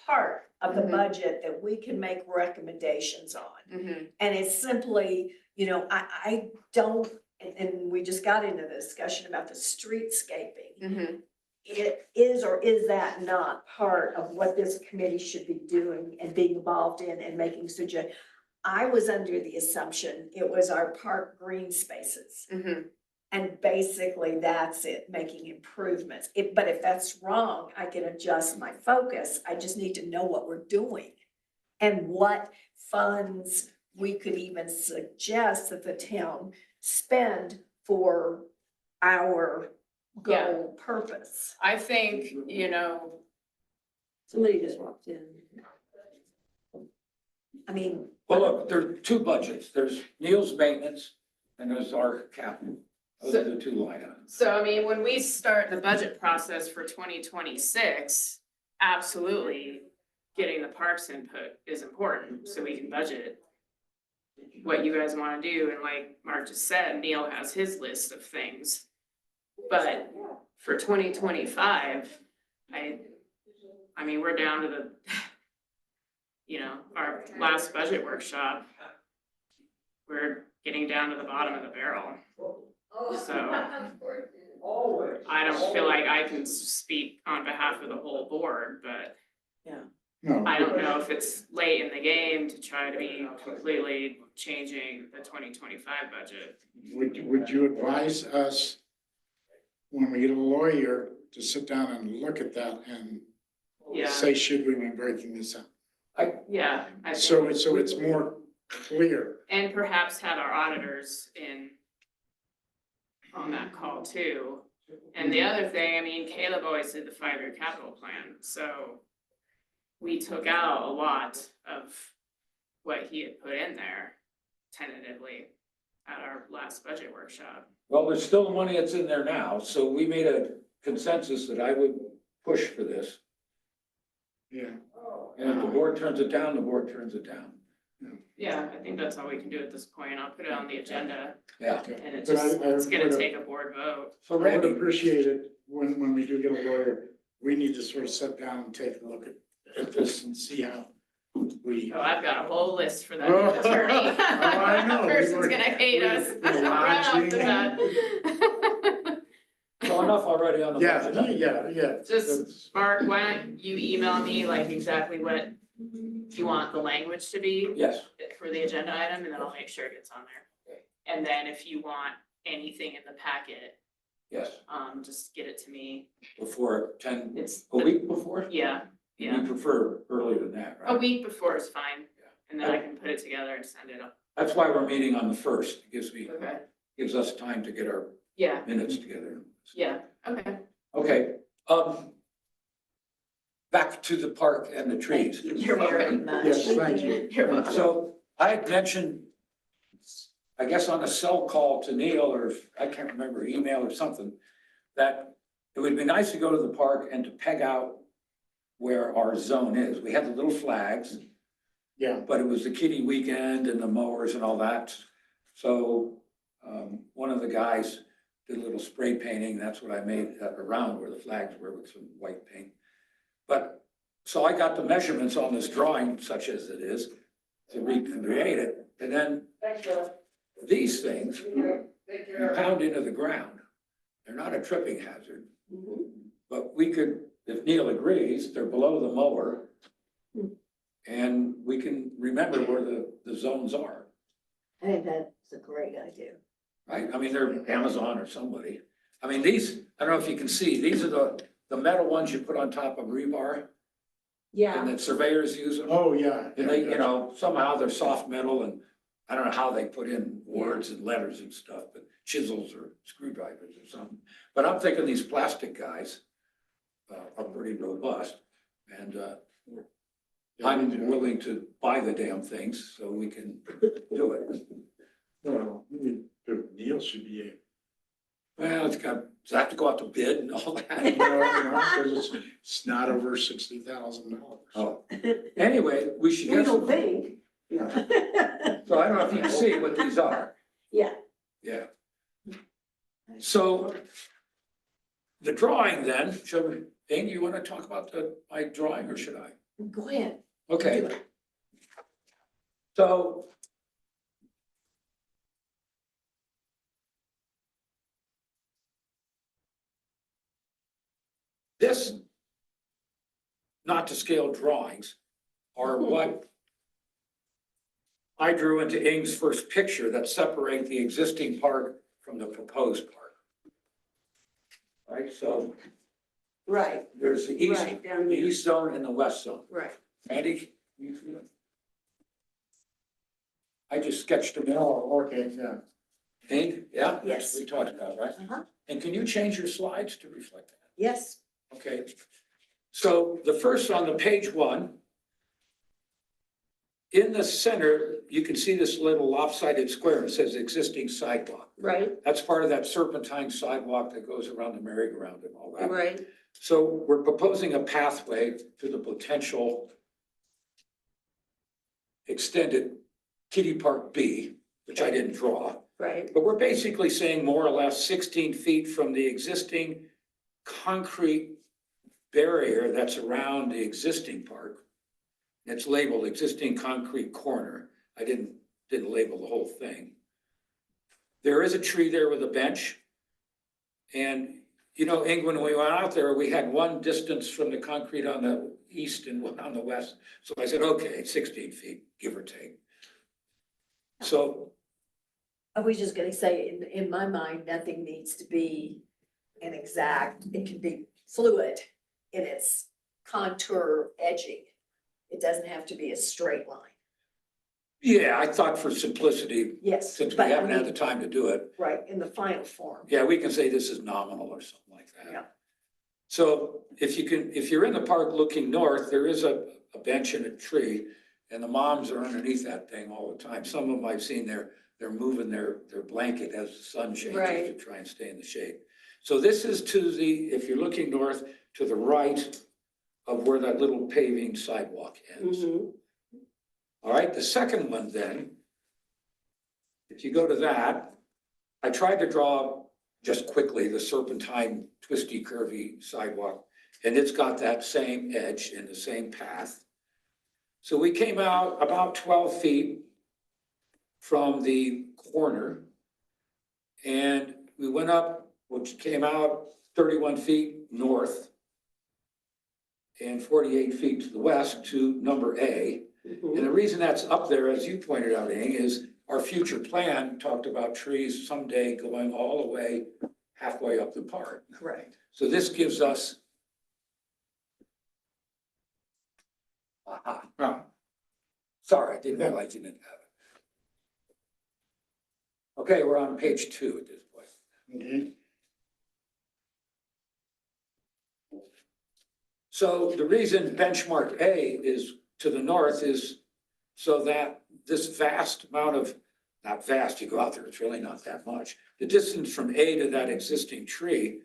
part of the Mhm. budget that we can make recommendations on. Mhm. And it's simply, I don't, and we just got into the discussion about the streetscaping. Mhm. It is or is that not part of what this committee should be doing and being involved in and making suggestions? I was under the assumption it was our park green spaces. Mhm. And basically that's it, making improvements. But if that's wrong, I can adjust my focus. I just need to know what we're doing. And what funds we could even suggest that the town spend for our Yeah. goal purpose. I think, Somebody just walked in. I mean, Well, look, there are two budgets. There's Neil's maintenance and there's our capital. Those are the two line items. so I mean, when we start the budget process for 2026, absolutely getting the parks input is important, so we can budget what you guys wanna do, and like Mark just said, Neil has his list of things. But for 2025, I mean, we're down to the, our last budget workshop. We're getting down to the bottom of the barrel. So I don't feel like I can speak on behalf of the whole board, but No, I don't know if it's late in the game to try to be completely changing the 2025 budget. would you advise us, when we get a lawyer, to sit down and look at that and Yeah, say, should we be breaking this up? yeah. I think- So it's more clear. And perhaps have our auditors in on that call too. And the other thing, I mean, Caleb always did the 5-year capital plan, so we took out a lot of what he had put in there tentatively at our last budget workshop. Well, there's still money that's in there now, so we made a consensus that I would push for this. Yeah. And if the board turns it down, the board turns it down. Yeah, I think that's all we can do at this point. I'll put it on the agenda Yeah. and But I it's gonna would- take a board vote. So I would Randy, appreciate it when we do get a lawyer, we need to sort of sit down and take a look at this and see how we. Oh, I've got a whole list for that Oh. attorney. I know. That person's gonna hate us We're right off the watching. bat. so enough already on the Yeah, budget. Just- yeah. that's- Mark, why don't you email me like exactly what you want the language to be Yes, for the agenda item, and then I'll make sure it gets on there. And then if you want anything in the packet, yes, just get it to me. before 10, It's, a week before? yeah, You prefer earlier than that, a right? week before is fine, Yeah. and then I can put it together and send it up. That's why we're meeting on the 1st. It Okay, gives us time to get our yeah, minutes together. yeah, okay. Okay, back to the park and the trees. You're very much. Yes, thank you. You're welcome. So I had mentioned, I guess on a cell call to Neil, or I can't remember, email or something, that it would be nice to go to the park and to peg out where our zone is. We had the little flags, Yeah, but it was the kiddie weekend and the mowers and all that. So one of the guys did a little spray painting. That's what I made around where the flags were with some white paint. But, so I got the measurements on this drawing, such as it is, to recreate it. And then these things you pound into the ground. They're not a tripping hazard, but we could, if Neil agrees, they're below the mower. And we can remember where the zones are, I think that's a great idea. right? I mean, they're Amazon or somebody. I mean, these, I don't know if you can see, these are the metal ones you put on top of rebar Yeah, and that surveyors use them. Oh, yeah. And they, you know, somehow they're soft metal and I don't know how they put in words and letters and stuff, but chisels or screwdrivers or something. But I'm thinking these plastic guys are pretty robust and I'm willing to buy the damn things so we can do it. Well, Neil should be. Well, it's got, does it have to go out to bid and all that? Because it's not over $60,000. Oh, anyway, we should we get don't some. think. So I don't know if you can see what these are. Yeah. Yeah. So the drawing then, shall we, Amy, you want to talk about my drawing or should I? Go ahead. Okay. Do it. So this, not to scale drawings, are what I drew into Ing's first picture that separate the existing park from the proposed park. Right, so Right, there's the east, right, down the here, east zone and the west zone. right. Andy, you see it? I just sketched them out. Oh, okay, yeah. Ing, yeah? Yes. We talked about, right? Uh-huh. And can you change your slides to reflect that? Yes, Okay, so the first on the page one, in the center, you can see this little lopsided square. It says existing sidewalk. Right, That's part of that serpentine sidewalk that goes around the merry-go-round and all that. right, So we're proposing a pathway to the potential extended Kitty Park B, which I didn't draw. right, But we're basically saying more or less 16 feet from the existing concrete barrier that's around the existing park. It's labeled existing concrete corner. I didn't label the whole thing. There is a tree there with a bench. And, you know, Ing, when we went out there, we had one distance from the concrete on the east and one on the west. So I said, okay, 16 feet, give or take. So, I was just gonna say, in my mind, nothing needs to be an exact, it can be fluid in its contour edging. It doesn't have to be a straight line. yeah, I thought for simplicity, Yes. since we but I haven't had the mean, time to do it, Right, in the final form. yeah, we can say this is nominal or something like that. Yeah. So if you're in the park looking north, there is a bench and a tree, and the moms are underneath that thing all the time. Some of them I've seen, they're moving their blanket as the sun changes to Right. try and stay in the shade. So this is to the, if you're looking north, to the right of where that little paving sidewalk ends. mhm, All right, the second one then, if you go to that, I tried to draw just quickly the serpentine twisty curvy sidewalk, and it's got that same edge and the same path. So we came out about 12 feet from the corner, and we went up, which came out 31 feet north and 48 feet to the west to number A. mhm. And the reason that's up there, as you pointed out, Ing, is our future plan talked about trees someday going all the way halfway up the park. Correct. So this gives us. Aha. Oh, Sorry, I didn't realize you didn't have it. Okay, we're on page 2 at this point. okay. So the reason benchmark A is to the north is so that this vast amount of, not vast, you go out there, it's really not that much. The distance from A to that existing tree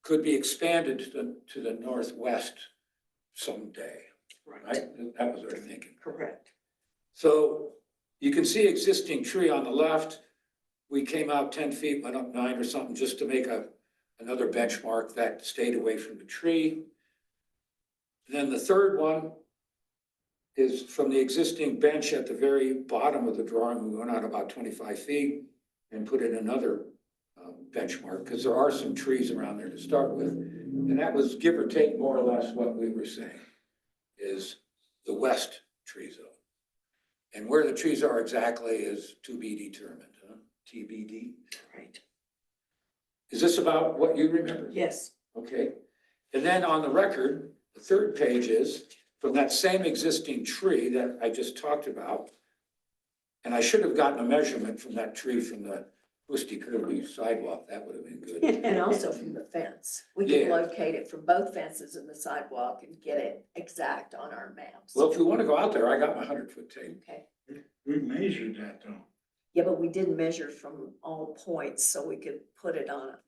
could be expanded to the northwest someday, right? That was our thinking. Correct. So you can see existing tree on the left. We came out 10 feet, went up 9 or something, just to make another benchmark that stayed away from the tree. Then the third one is from the existing bench at the very bottom of the drawing. We went out about 25 feet. and put in another benchmark, because there are some trees around there to start with. And that was give or take more or less what we were saying, is the west tree zone. And where the trees are exactly is to be determined, huh? TBD. Right. Is this about what you remember? Yes. Okay. And then on the record, the third page is from that same existing tree that I just talked about. And I should have gotten a measurement from that tree from the twisty curvy sidewalk. That would have been good. And also from the fence. We can Yeah. locate it from both fences and the sidewalk and get it exact on our maps. Well, if we want to go out there, I got my 100-foot tape. Okay. We measured that though. Yeah, but we didn't measure from all points, so we could put it on a,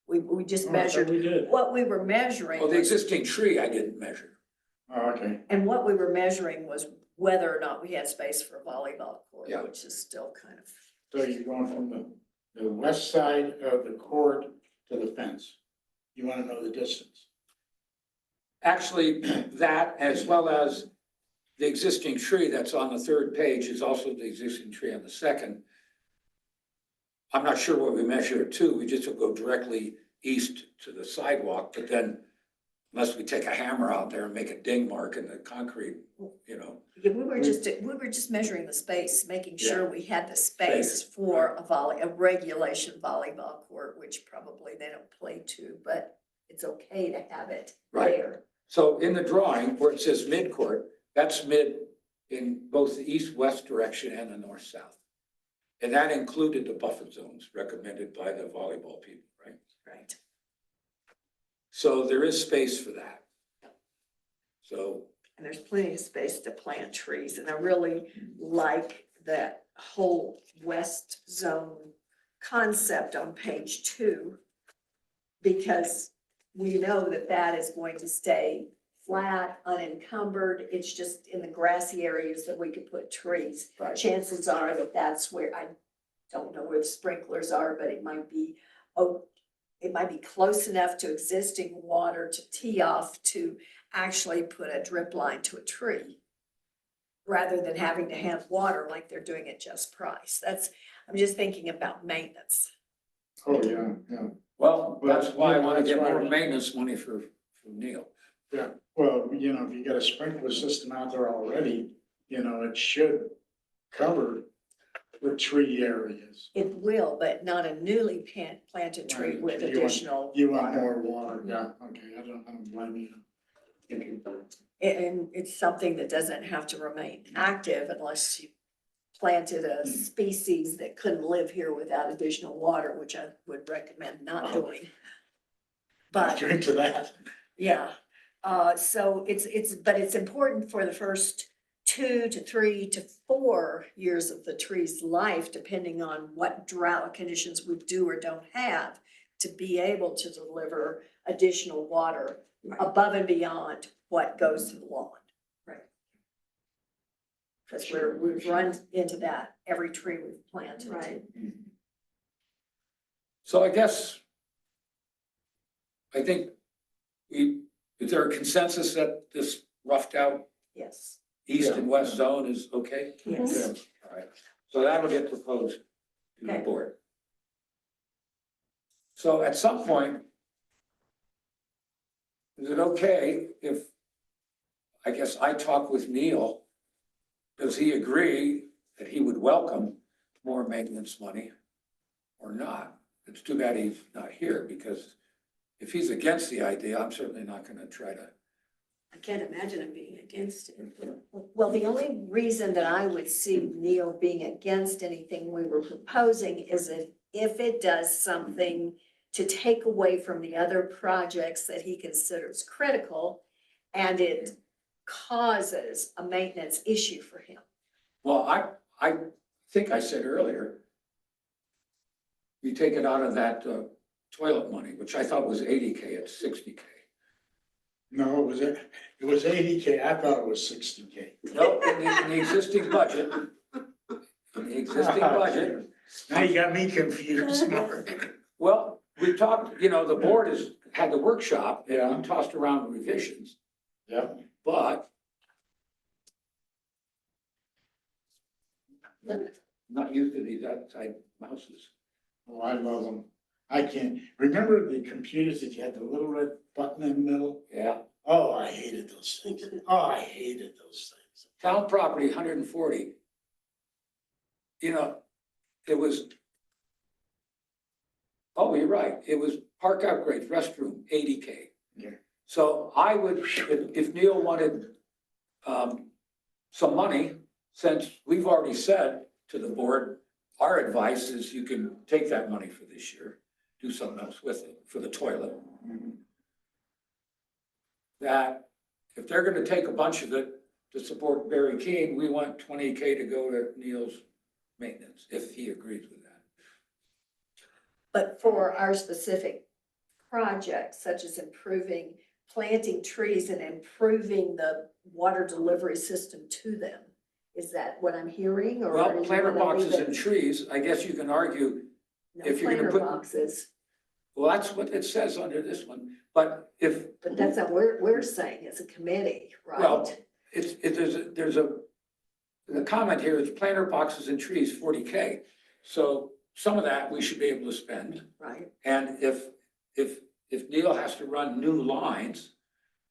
we just Oh, I thought measured, we did. what we were measuring Well, the was, existing tree I didn't measure. Oh, okay. and what we were measuring was whether or not we had space for a volleyball court, Yeah. which is still kind of, So you're going from the west side of the court to the fence. You wanna know the distance? Actually, that as well as the existing tree that's on the third page is also the existing tree on the second. I'm not sure what we measure it to. We just will go directly east to the sidewalk, but then unless we take a hammer out there and make a ding mark in the concrete, you know. yeah, we were just measuring the space, making sure we had the space Space, for a regulation volleyball court, which probably they don't play to, but it's okay to have it Right. there. So in the drawing where it says mid-court, that's mid in both the east-west direction and the north-south. And that included the buffer zones recommended by the volleyball people, right? Right. So there is space for that. So, And there's plenty of space to plant trees, and I really like that whole west zone concept on page 2. Because we know that that is going to stay flat, unencumbered, it's just in the grassy areas that we could put trees. right, Chances are that that's where, I don't know where the sprinklers are, but it might be, oh, it might be close enough to existing water to tee off to actually put a drip line to a tree, rather than having to have water like they're doing at Just Price. I'm just thinking about maintenance. Oh, yeah, yeah. well, that's why I want to That's get why- more maintenance money for Neil. Yeah, well, you know, if you got a sprinkler system out there already, you know, it should cover the tree areas. It will, but not a newly planted tree Right, with you want- additional You want water. more water, yeah, okay, I don't blame you. And it's something that doesn't have to remain active unless you planted a species that couldn't live here without additional water, which I would recommend not doing. But, Drink to that. yeah, so but it's important for the first 2 to 3 to 4 years of the tree's life, depending on what drought conditions we do or don't have, to be able to deliver additional water above and beyond what goes to the lawn. Right. Because we've run into that every tree we've planted. Right. So I guess, I think is there a consensus that this roughed out Yes, east and Yeah. west zone is okay? yes. Yeah. All right, so that'll get proposed to the Okay. board. So at some point, is it okay if, I guess I talk with Neil, does he agree that he would welcome more maintenance money or not? It's too bad he's not here, because if he's against the idea, I'm certainly not gonna try to. I can't imagine him being against it. Well, the only reason that I would see Neil being against anything we were proposing is that if it does something to take away from the other projects that he considers critical, and it causes a maintenance issue for him. Well, I think I said earlier, you take it out of that toilet money, which I thought was 80K, it's 60K. No, it was 80K, I thought it was 60K. No, in the existing budget, Now you got me confused, Mark. well, we talked, the board has had the workshop and Yeah. we tossed around revisions, Yeah, but not used to these outside mouses. Oh, I love them. I can't, remember the computers that you had the little red button in the middle? Yeah. Oh, I hated those things. Oh, I hated those things. Town property, 140. You know, it was. Oh, you're right. It was park upgrades, restroom, 80K. Yeah. So I would, if Neil wanted, some money, since we've already said to the board, our advice is you can take that money for this year, do something else with it for the toilet. That if they're gonna take a bunch of it to support Barry King, we want 20K to go to Neil's maintenance, if he agrees with that. But for our specific projects, such as improving, planting trees and improving the water delivery system to them, is that what I'm hearing, or? Well, do you planter wanna leave boxes it- and trees, I guess you can argue, No, if you're gonna planter put- boxes, well, that's what it says under this one, but if, but that's not, we're saying as a committee, well, right? there's the comment here is planter boxes and trees, 40K. So some of that we should be able to spend. Right, And if Neil has to run new lines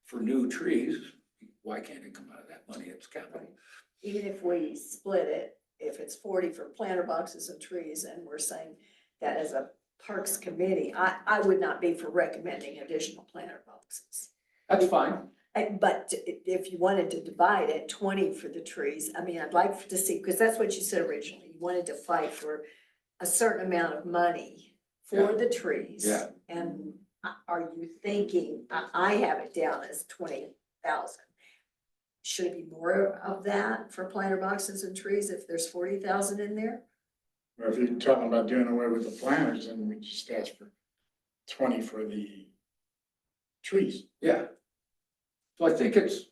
for new trees, why can't it come out of that money? It's capital. even if we split it, if it's 40 for planter boxes and trees, and we're saying that as a Parks Committee, I would not be for recommending additional planter boxes. That's fine. But if you wanted to divide it, 20 for the trees, I mean, I'd like to see, because that's what you said originally, you wanted to fight for a certain amount of money for Yeah. the trees. Yeah. And are you thinking, I have it down as 20,000. Should it be more of that for planter boxes and trees if there's 40,000 in there? Or if you're talking about doing away with the planters, then we just ask for 20 for the trees. Yeah. So I think it's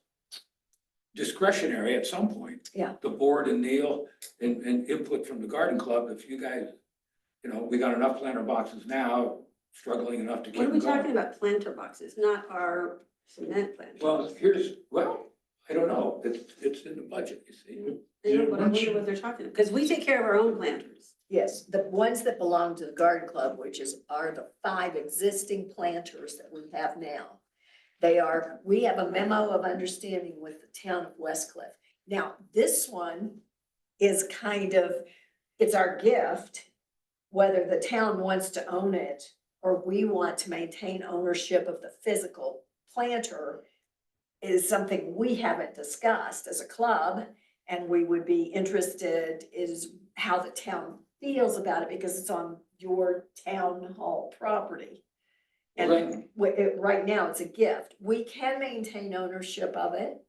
discretionary at some point. Yeah. The board and Neil and input from the garden club, if you guys, we got enough planter boxes now, struggling enough to keep What are them we talking going. about, planter boxes, not our cement planters? Well, I don't know. It's in the budget, you see. I know, but I wonder what they're talking about, because we take care of our own planters. Yes, the ones that belong to the garden club, which are the 5 existing planters that we have now. We have a memo of understanding with the town of West Cliff. Now, this one is it's our gift, whether the town wants to own it or we want to maintain ownership of the physical planter is something we haven't discussed as a club, and we would be interested is how the town feels about it, because it's on your town hall property. Well, And right now, it's a gift. We can maintain ownership of it.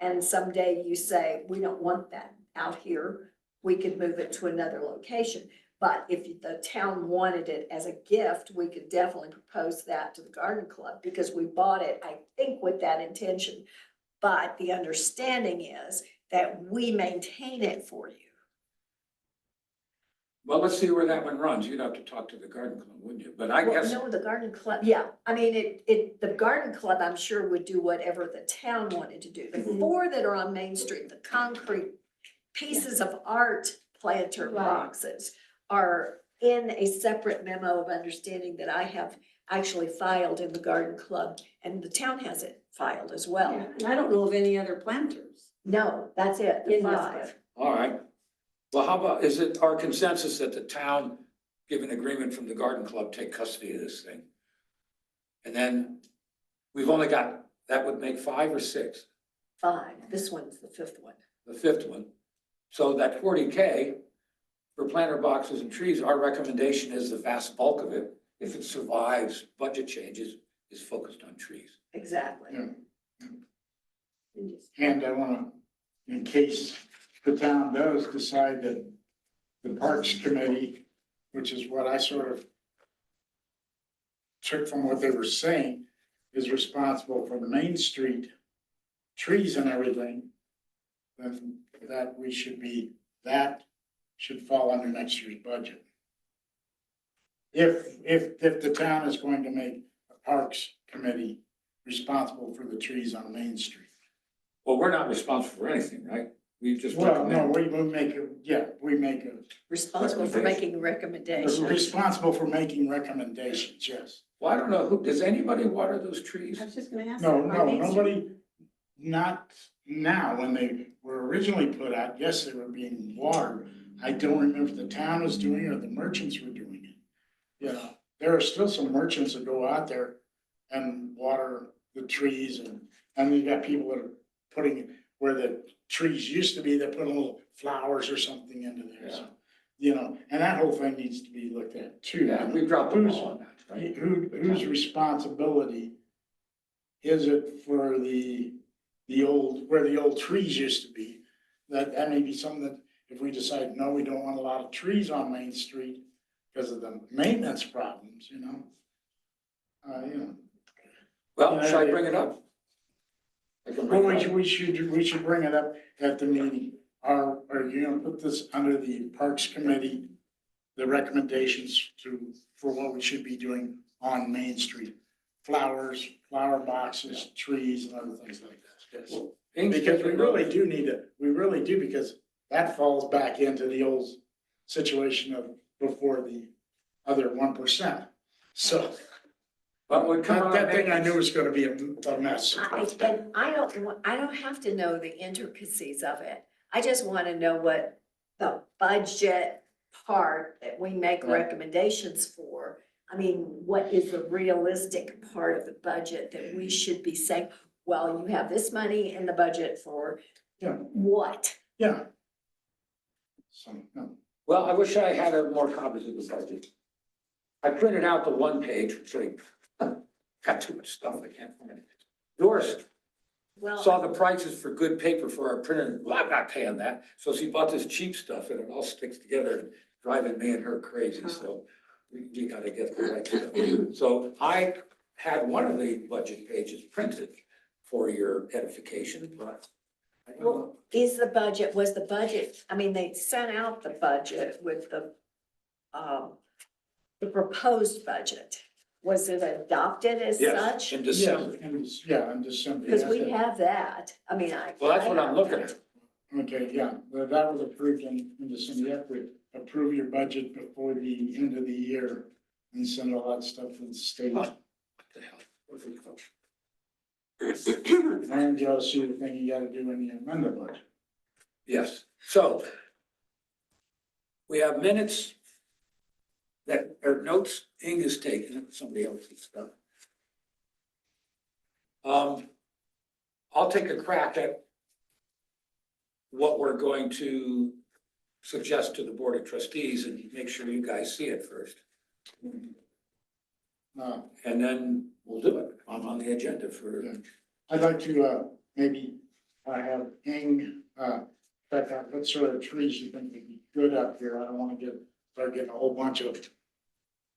And someday you say, we don't want that out here, we could move it to another location. But if the town wanted it as a gift, we could definitely propose that to the garden club, because we bought it, I think, with that intention. But the understanding is that we maintain it for you. Well, let's see where that one runs. You'd have to talk to the garden club, wouldn't you? But I Well, guess, no, the garden club, yeah, I mean, the garden club, I'm sure, would do whatever the town wanted to do. The Mhm. 4 that are on Main Street, the concrete pieces of art planter Right. boxes are in a separate memo of understanding that I have actually filed in the garden club, and the town has it filed as well. Yeah, and I don't know of any other planters. No, that's it, the In West 5. Cliff. all right. Well, how about, is it our consensus that the town, given agreement from the garden club, take custody of this thing? And then we've only got, that would make 5 or 6, 5, this one's the 5th one. the 5th one. So that 40K for planter boxes and trees, our recommendation is the vast bulk of it, if it survives budget changes, is focused on trees. Exactly. Yeah. And I wanna, in case the town does decide that the Parks Committee, which is what I sort of took from what they were saying, is responsible for the Main Street trees and everything, then that should fall under next year's budget. If the town is going to make a Parks Committee responsible for the trees on Main Street. Well, we're not responsible for anything, right? We just Well, no, recommend. we make Responsible for making recommendations. responsible for making recommendations, yes. Well, I don't know, does anybody water those trees? I was just gonna ask. No, on no, Main Street. nobody, not now, when they were originally put out, yes, they were being watered. I don't remember if the town was doing it or the merchants were doing it. You know, there are still some merchants that go out there and water the trees and you got people that are putting, where the trees used to be, they put little flowers or something into there, so. You know, and that whole thing needs to be looked at too. Yeah, we dropped the ball on that, right? Whose responsibility is it for the old, where the old trees used to be? That may be something that, if we decide, no, we don't want a lot of trees on Main Street because of the maintenance problems, you know? You know, Well, should I bring it up? I can well, bring it up. we should bring it up at the meeting. Are you gonna put this under the Parks Committee? The recommendations for what we should be doing on Main Street? Flowers, flower boxes, trees and other things like that, yes. Things Because that we you really know- do need to, because that falls back into the old situation of before the other 1%. So But would come out. that thing I knew was gonna be a mess. And I don't have to know the intricacies of it. I just wanna know what the budget part that we make recommendations for. I mean, what is the realistic part of the budget that we should be saying, well, you have this money in the budget for Yeah. what? Yeah. So, no. Well, I wish I had more copies of the budget. I printed out the one page, which I got too much stuff, I can't find it. Doris saw Well, the prices for good paper for our printer, well, I'm not paying that, so she bought this cheap stuff and it all sticks together and driving me and her crazy, so we gotta get the right stuff. So I had one of the budget pages printed for your edification, but I don't know. well, was the budget, I mean, they sent out the budget with the proposed budget. Was it adopted as Yes, such? in December. In December. Because we have that. I mean, Well, that's what I'm looking at. Okay, yeah, well, that was approved in December. You have to approve your budget before the end of the year and send all that stuff to the state. What the hell? Where'd it go? And you also see the thing you gotta do when you amend the budget. Yes, so we have minutes that are notes Ing is taking, somebody else's stuff. I'll take a crack at what we're going to suggest to the Board of Trustees and make sure you guys see it first. And then we'll do it. I'm on the agenda for, Yeah. I'd like to, maybe, have Ing, check out what sort of trees you think would be good up here. I don't wanna start getting a whole bunch of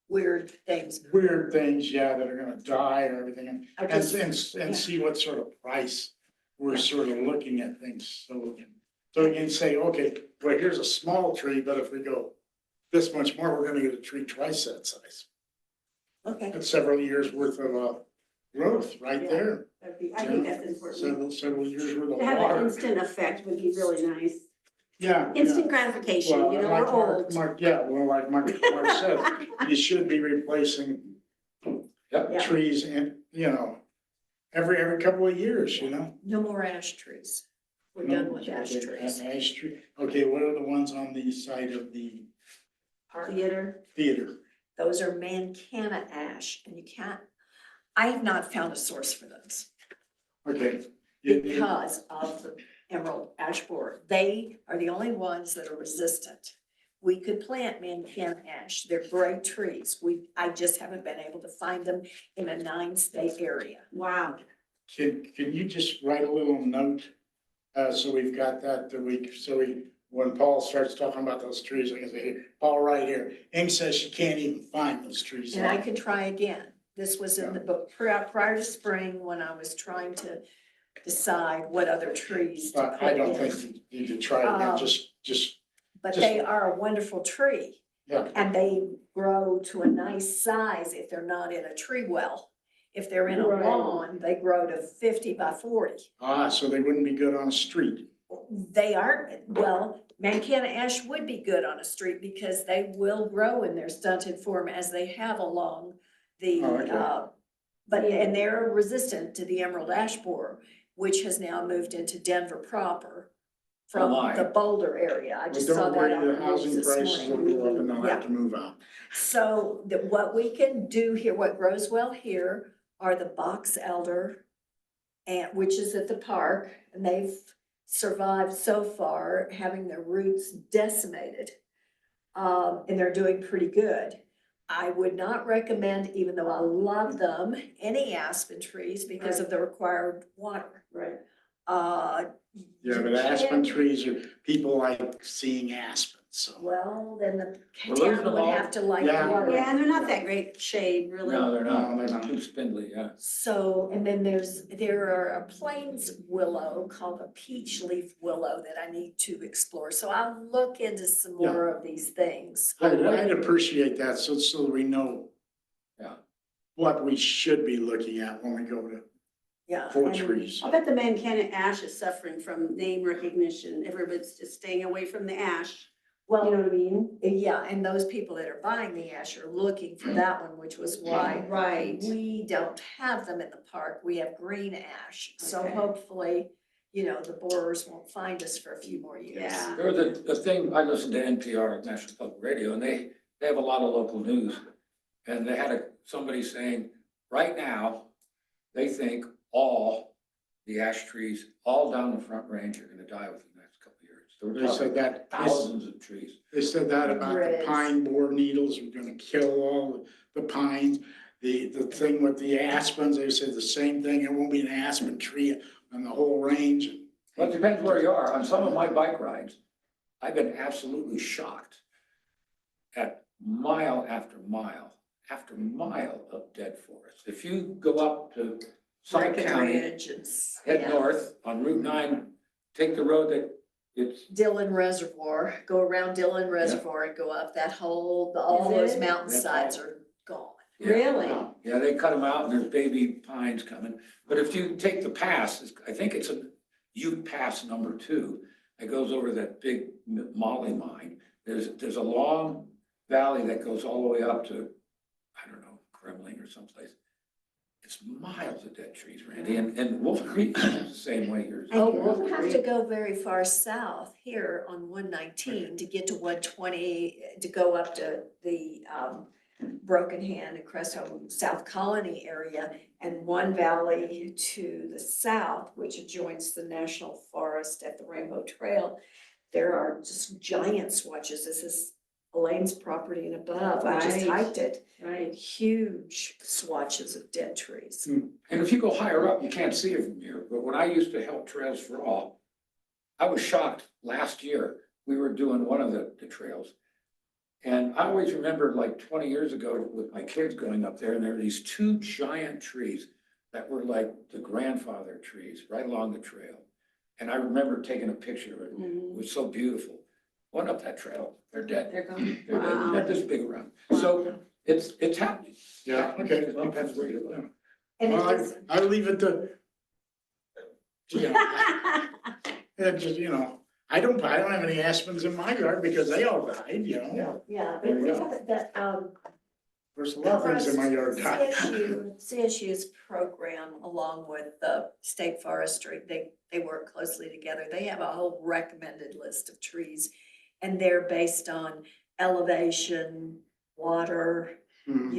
Weird things. weird things, yeah, that are gonna die and everything, and, I just- and see what sort of price we're sort of looking at things, so we can say, okay, well, here's a small tree, but if we go this much more, we're gonna get a tree twice that size. Okay. That's several years worth of, growth right Yeah. there, I think that's important. several years worth of To have an water. instant effect would be really nice. Yeah. Instant gratification, Well, you know, like we're old. Mark, like Mark said, you should be replacing yep, trees and, every couple of years, you know? No more ash trees. We're done with ash trees. Ash tree. Okay, what are the ones on the side of the Theater. theater? Those are Mancana ash, and you can't, I have not found a source for those Okay. because of the emerald ash borer. They are the only ones that are resistant. We could plant Mancana ash. They're great trees. I just haven't been able to find them in a 9-state area. Wow. Can you just write a little note? So we've got that, when Paul starts talking about those trees, I can say, hey, Paul, right here, Ing says she can't even find those trees. And I can try again. This was in the book prior to spring when I was trying to decide what other trees to But I put don't in. think you need to try it again, just, But they are a wonderful tree. yeah. And they grow to a nice size if they're not in a tree well. If they're in a Right. lawn, they grow to 50 by 40. So they wouldn't be good on a street. they aren't, well, Mancana ash would be good on a street because they will grow in their stunted form as they have along the, Oh, okay. but, and they're resistant to the emerald ash borer, which has now moved into Denver proper from Oh, my. the Boulder area. I But just saw don't that worry, on the the news housing this prices will morning. go up and they'll Yeah. have to move out. So what we can do here, what grows well here are the box elder, and which is at the park, and they've survived so far, having their roots decimated. And they're doing pretty good. I would not recommend, even though I love them, any aspen trees because of the required water. Right. Yeah, You but aspen can- trees are, people like seeing aspens, so. Well, then the We're losing town them would all. have to like Yeah. water. Yeah, and they're not that great shade, really. No, they're No, not, they're not. too spindly, yeah. So, and then there are a plains willow called a peach leaf willow that I need to explore. So I'll look into some more of these things. I'd appreciate that, so we know. Yeah. What we should be looking at when we go to Yeah. for and- trees. I bet the Mancana ash is suffering from name recognition. Everybody's just staying away from the ash. You know Well, what I mean? yeah, and those people that are buying the ash are looking for that one, which was why Right. we don't have them in the park. We have green ash. So Okay. hopefully, the borers won't find us for a few more years. Yeah. There was a thing, I listened to NPR, National Public Radio, and they have a lot of local news. And they had somebody saying, right now, they think all the ash trees, all down the Front Range are gonna die within the next couple of years. So we're They said talking that, thousands of trees. they said that about the Grids. pine borer needles, we're gonna kill all the pines. The thing with the aspens, they said the same thing, there won't be an aspen tree on the whole range. Well, it depends where you are. On some of my bike rides, I've been absolutely shocked at mile after mile of dead forest. If you go up to Summit County, Breckenridge and, head yeah. north on Route 9, take the road that it's, Dillon Reservoir, go around Dillon Reservoir and go up that whole, all those Is it? mountainsides are gone. yeah. Really? Yeah, they cut them out and there's baby pines coming. But if you take the pass, I think it's a Ute Pass #2 that goes over that big Molly mine. There's a long valley that goes all the way up to, I don't know, Kremling or someplace. It's miles of dead trees, Randy, and Wolf Creek is the same way here. Oh, we'll have to go very far south here on 119 to get to 120, to go up to the Broken Hand and Crest Home, South Colony area, and one valley to the south, which adjoins the National Forest at the Rainbow Trail. There are just giant swatches. This is Elaine's property and above. I just Right. hiked it. Right. Huge swatches of dead trees. And if you go higher up, you can't see it from here, but when I used to help Trails for All, I was shocked last year, we were doing one of the trails. And I always remember like 20 years ago with my kids going up there, and there were these two giant trees that were like the grandfather trees right along the trail. And I remember taking a picture of it. It was so beautiful. Went up that trail, they're dead. They're gone. They're dead. Wow. They're this big around. So it's happening. Yeah, okay. It depends where you live. And it Well, is, I leave it to, it just, I don't have any aspens in my yard because they all died, yeah, There but you we go. have that, There's a lot of things in my yard died. CSU's program, along with the state forestry, they work closely together. They have a whole recommended list of trees. And they're based on elevation, water, Hmm.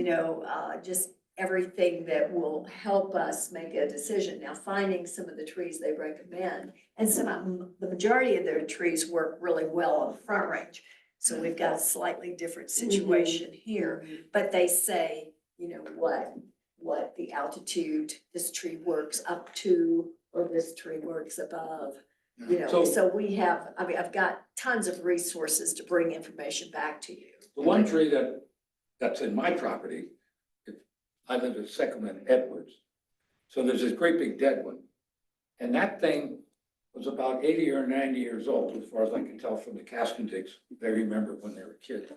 just everything that will help us make a decision. Now, finding some of the trees they recommend, and the majority of their trees work really well on the Front Range. So we've got a slightly different situation here, but they say, what the altitude this tree works up to, or this tree works above. So- So we have, I've got tons of resources to bring information back to you. The one tree that's in my property, I live at Second and Edwards. So there's this great big dead one. And that thing was about 80 or 90 years old, as far as I can tell from the Caskendigs. They remember when they were kids.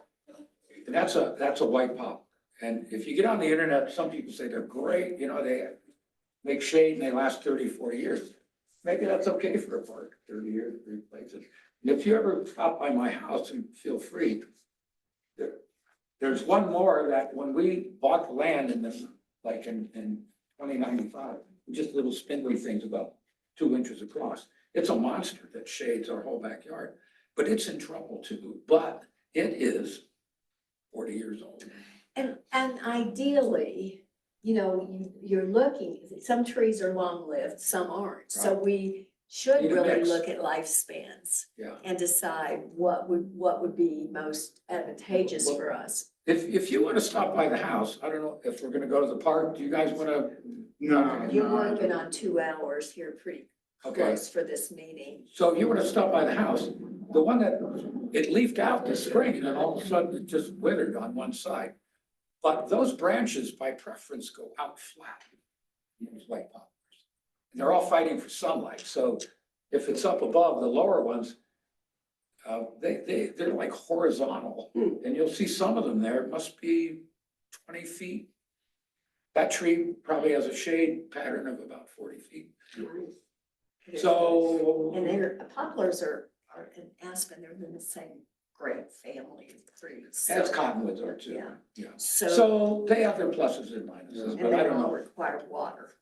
And that's a white pop. And if you get on the internet, some people say they're great, they make shade and they last 30, 40 years. maybe that's okay for a park, 30 years, replace it. And if you ever stop by my house, and feel free. There's one more that when we bought the land in this, like in 2095, just little spindly things about 2 inches across. It's a monster that shades our whole backyard, but it's in trouble too, but it is 40 years old. And ideally, you know, you're looking, some trees are long-lived, some aren't. So Right. we should Need a really mix. look at lifespans Yeah. and decide what would be most advantageous Well, for us. If you want to stop by the house, I don't know if we're gonna go to the park, do you guys want to? No. You're no. working on 2 hours here pretty Okay, close for this meeting. so if you want to stop by the house, the one that, it leafed out this spring and then all of a sudden it just withered on one side. But those branches by preference go out flat. It's like poplars. And they're all fighting for sunlight, so if it's up above, the lower ones, they're like horizontal. And you'll see some of them there, it must be 20 feet. That tree probably has a shade pattern of about 40 feet. So. And they're, poplars are an aspen, they're in the same great family of trees. As So, cottonwoods are too. Yeah. Yeah. So, So they have their pluses and minuses, and but I they don't all know. require water.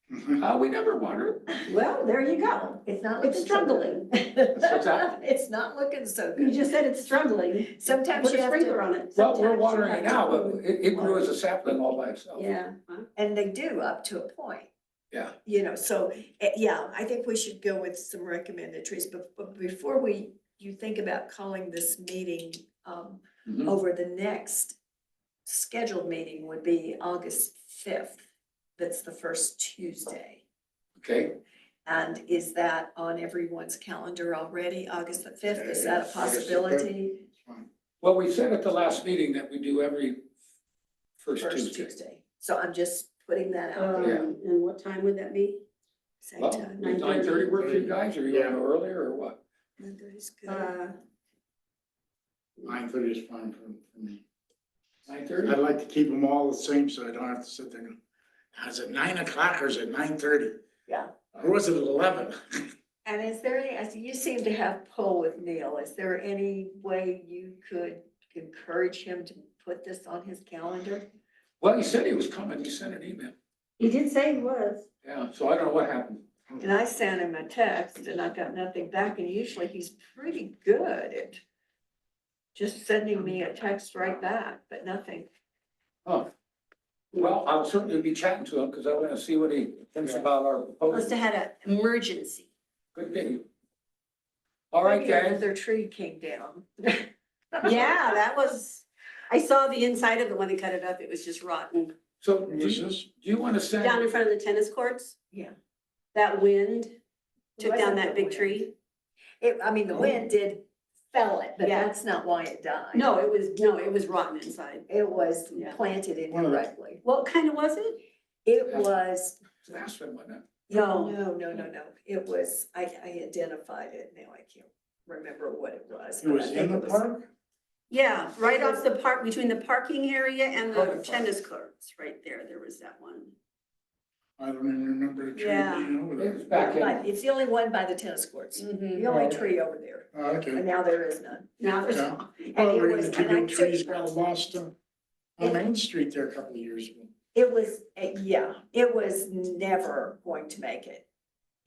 We never water. Well, there you go. It's not It's looking so struggling. good. What's that? It's not looking so You good. just said it's struggling. Sometimes Put you a have sprinkler to, on it. Well, we're Sometimes you watering have it to now, but it grew as a sapling all by itself. yeah, and they do up to a point. Yeah. You know, so, yeah, I think we should go with some recommended trees, but before you think about calling this meeting, Mhm. over the next scheduled meeting would be August 5th. That's the first Tuesday. Okay, And is that on everyone's calendar already, August the 5th? Is that a August the 5th. possibility? well, we said at the last meeting that we do every first First Tuesday. Tuesday. So I'm just putting that out there. And what time would that be? Same Well, time. 9:30 work for you guys, or you want to go earlier, or what? 9:30 is good. 9:30 is fine for me. 9:30? I'd like to keep them all the same, so I don't have to sit there and go, "Now, is it 9 o'clock or is it 9:30? Yeah. Or was it 11? And is there any, as you seem to have pull with Neil, is there any way you could encourage him to put this on his calendar? Well, he said he was coming, he sent an email. He did say he was. Yeah, so I don't know what happened. And I sent him a text and I got nothing back, and usually he's pretty good at just sending me a text right back, but nothing. Oh. Well, I'll certainly be chatting to him, because I want to see what he thinks about our Must proposal. have had an emergency. Good day. All right, Maybe guys. another tree came down. Yeah, that was, I saw the inside of it when they cut it up. It was just rotten. So What do is you, this? do you want to send? Down in front of the tennis courts, Yeah. that wind took down Wasn't that the big wind. tree. I mean, the wind did fell it, but Yeah. that's not why it died. No, it was rotten inside. It was Yeah. planted One of the- incorrectly. What kind of was it? It was, Aspen, wasn't it? no. It was, I identified it. Now I can't remember what it was. It but I was think in the it was- park? Yeah, right off the park, between the parking area and the Parking lot. tennis courts, right there was that one. I don't even remember the tree Yeah. being over It was there. back But in, it's the only one by the tennis courts. Mm-hmm. The only Oh, okay. tree over there. Oh, okay. And now there is none. Now there's, Yeah. And Oh, it the was, two and I big trees took, got lost on Main Street there a couple of years ago. it was, yeah, it was never going to make it.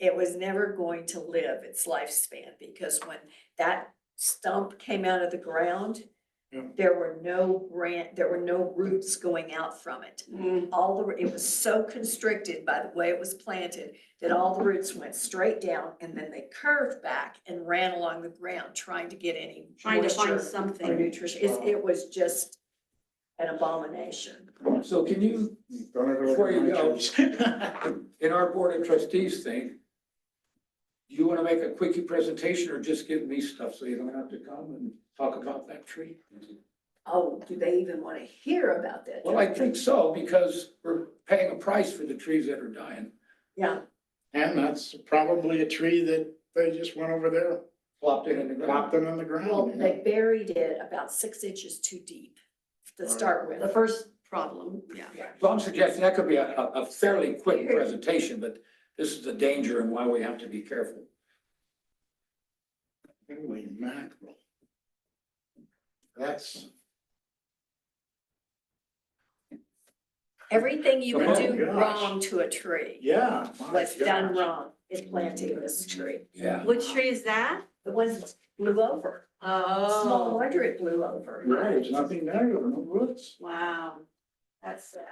It was never going to live its lifespan, because when that stump came out of the ground, Yeah. there were no roots going out from it. It was so constricted by the way it was planted that all the roots went straight down, and then they curved back and ran along the ground trying to get any trying to find moisture or something. nutrition. It was just an abomination. so can you, Don't ever look Before at you my go. trees. in our board of trustees thing, do you want to make a quickie presentation or just give me stuff so you don't have to come and talk about that tree? Oh, do they even want to hear about that? Well, I think so, because we're paying a price for the trees that are dying. Yeah, And that's probably a tree that they just went over there, Plopped it in the ground. plopped it on the well, ground. they buried it about 6 inches too deep to start The with. first problem, yeah. So I'm suggesting that could be a fairly quick presentation, but this is the danger and why we have to be careful. Holy mackerel. That's, Everything you Oh, can do gosh. wrong to a tree yeah. my was done gosh. wrong in planting this tree. Yeah. Which tree is that? The ones that blew over, small Oh, wonder it blew over. Right, there's nothing there, no woods. wow, that's sad.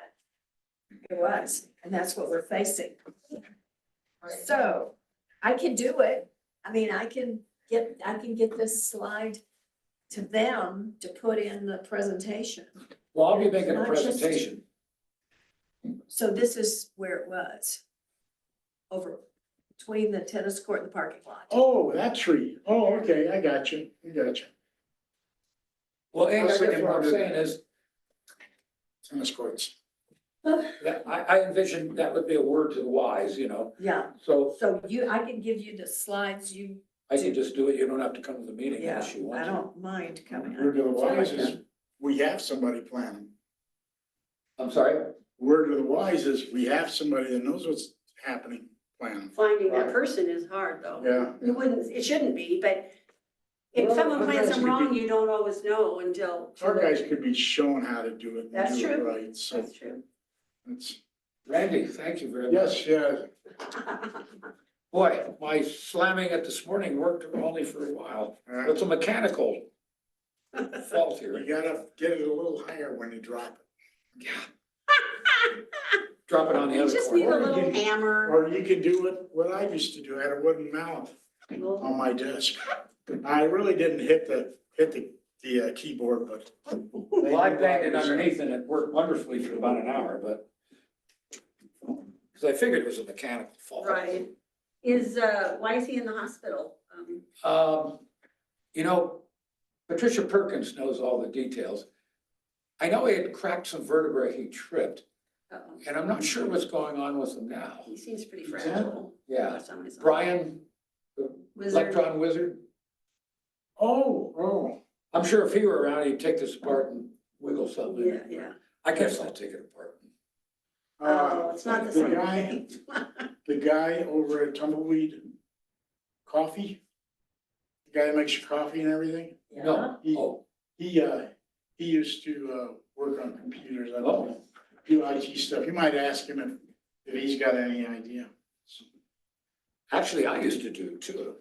It was, and that's what we're facing. So I can do it. I mean, I can get this slide to them to put in the presentation. Well, I'll be making a Not just- presentation. So this is where it was. Over between the tennis court and the parking lot. Oh, that tree. Oh, okay, I got you. Well, and I guess thinking what I'm more saying is, Tennis courts. that I envision that would be a word to the wise, you know, Yeah, so so I can give you the slides, you, I can just do it, you don't have to come to the meeting yeah, unless you want I to. don't mind coming. Word to the wise I feel is, like we have somebody planning. I'm sorry? Word to the wise is, we have somebody that knows what's happening, planning. Finding that person is hard though. Yeah. You wouldn't, it shouldn't be, but if someone Well, plans guys them could wrong, be- you don't always know until. Our guys could be shown how to do it That's and do it true. right, so That's true. it's, Randy, thank you very much. yes, yeah. Boy, my slamming it this morning worked only for a while. It's a mechanical fault You here. gotta get it a little higher when you drop it. Yeah. Drop it on the You other just need a corner. little hammer. Or you could do what I used to do, I had a wooden mallet on my desk. I really didn't hit the keyboard, but. Well, I banged it underneath and it worked wonderfully for about an hour, but. Because I figured it was a mechanical fault. Right. Is, why is he in the hospital? You know, Patricia Perkins knows all the details. I know he had cracked some vertebrae, he tripped, Uh-oh. and I'm not sure what's going on with him now. He seems pretty Is that- fragile. Yeah, Last time I saw him. Brian, the Wizard. electron wizard, Oh, I'm sure if he were around, he'd take this apart and wiggle something. Yeah, yeah. I guess I'll take it apart. Oh, it's not the same guy, thing. the guy over at Tumbleweed Coffee, the guy that makes your coffee and everything, No, oh, he used to, work on computers, I don't know, do IT stuff. You might ask him if he's got any idea. actually, I used to do too.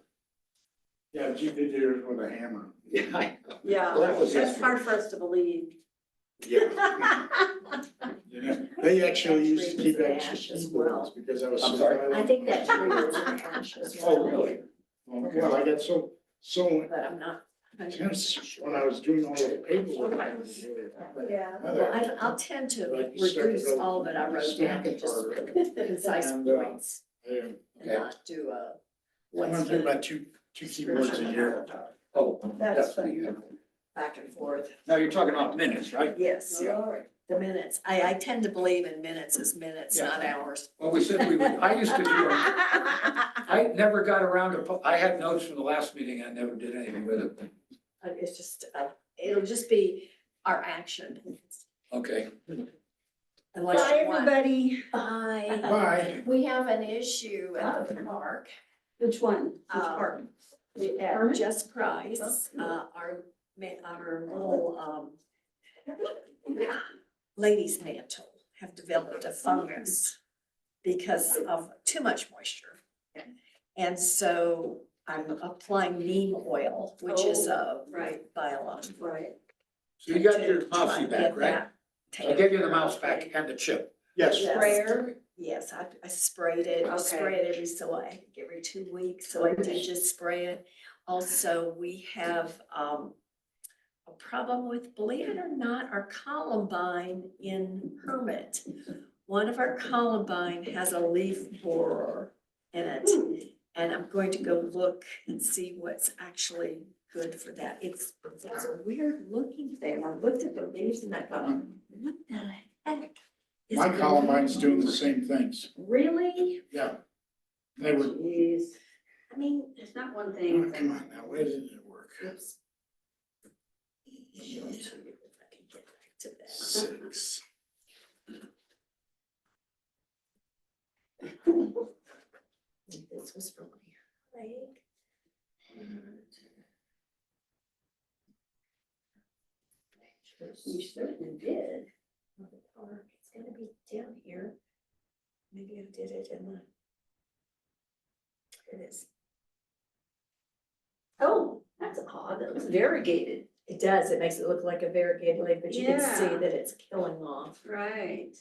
Yeah, but you did yours with a hammer. Yeah, Yeah, Well, that was that's yesterday. hard for us to believe. Yeah. Yeah, they actually used to keep extra Ash as keyboards well. because I was. I'm sorry? I think that tree was an ash as well. Oh, really? Well, I got so, But I'm not. tense when I was doing all the paperwork. Yeah, well, I'll tend to Like you start to reduce go all that I wrote down to just concise And, points Yeah, and Okay. not do I what's want to do the about two keyboards a year. Oh, That's definitely. back and forth. Now you're talking about minutes, right? Yes, Yeah. the minutes. I tend to believe in minutes as minutes, Yeah. not hours. Well, we said we would, I used to do, I never got around to, I had notes from the last meeting, I never did anything with it. It's just, it'll just be our action. Okay, Unless Bye, you want. everybody. Bye. Bye. We have an issue at the park. Which one? Which Um, part? At Just Price, our little, ladies mantle have developed a fungus because of too much moisture. And so I'm applying neem oil, which is a Right. biological. Right. so you got to your try mousey and back, get right? that I taken gave you the care mouse of. back and the chip. Yes. Yes. Sprayer? Yes, I sprayed it, I Okay. spray it every 2 weeks, so I did just spray it. Also, we have, a problem with, believe it or not, our columbine in Hermit. One of our columbine has a leaf borer in it, and I'm going to go look and see what's actually good for that. It's a weird looking thing. I looked at the leaves and I thought, what the heck? is My going Columbine's on? doing the same things. Really? Yeah. They were, Jeez. I mean, It's not one oh, thing. come on now, where did it work? oops. Show it to you if I can get back to that. 6. This was from my leg. You certainly did. Well, the park, it's gonna be down here. Maybe I did it in the. Here it is. Oh, that's odd, that looks variegated. It does, it makes it look like a variegated lake, but you can see Yeah. that it's killing off. Right.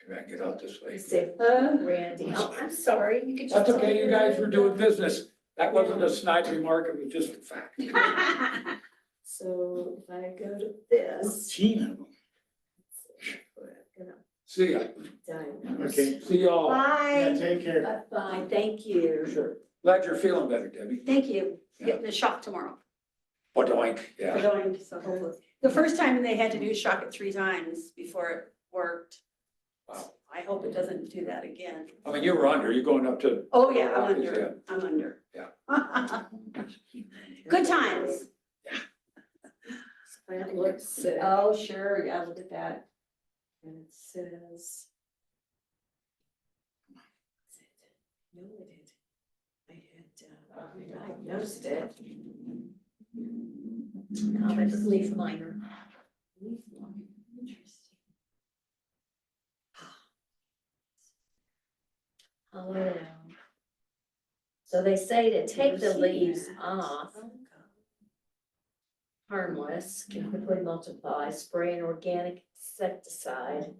Maybe I can get out this way. You say, Randy, oh, I'm sorry, you could just. That's okay, you guys were doing this. business. That wasn't a snide remark, it was just a fact. So if I go to this. 15 of them. We're gonna See ya. diagnose. Okay. See y'all. Yeah, Bye. take care. Bye, thank you. Sure. Glad you're feeling better, Debbie. Thank you. Yeah. Getting a shock tomorrow. Bodoink, We're yeah. going, so hopefully. The first time they had to do shock it 3 times before it worked. Wow. I hope it doesn't do that again. I mean, you were under, you're going up to, Oh, yeah, I'm Yeah. under, I'm under. Yeah. Good times. That looks sick. Oh, sure, yeah, look at that. And it says. No, it I had diagnosed it. No, but it's leaf minor. Leaf minor, interesting. Oh, so they say to take the leaves off, harmless, can quickly multiply, spray an organic insecticide.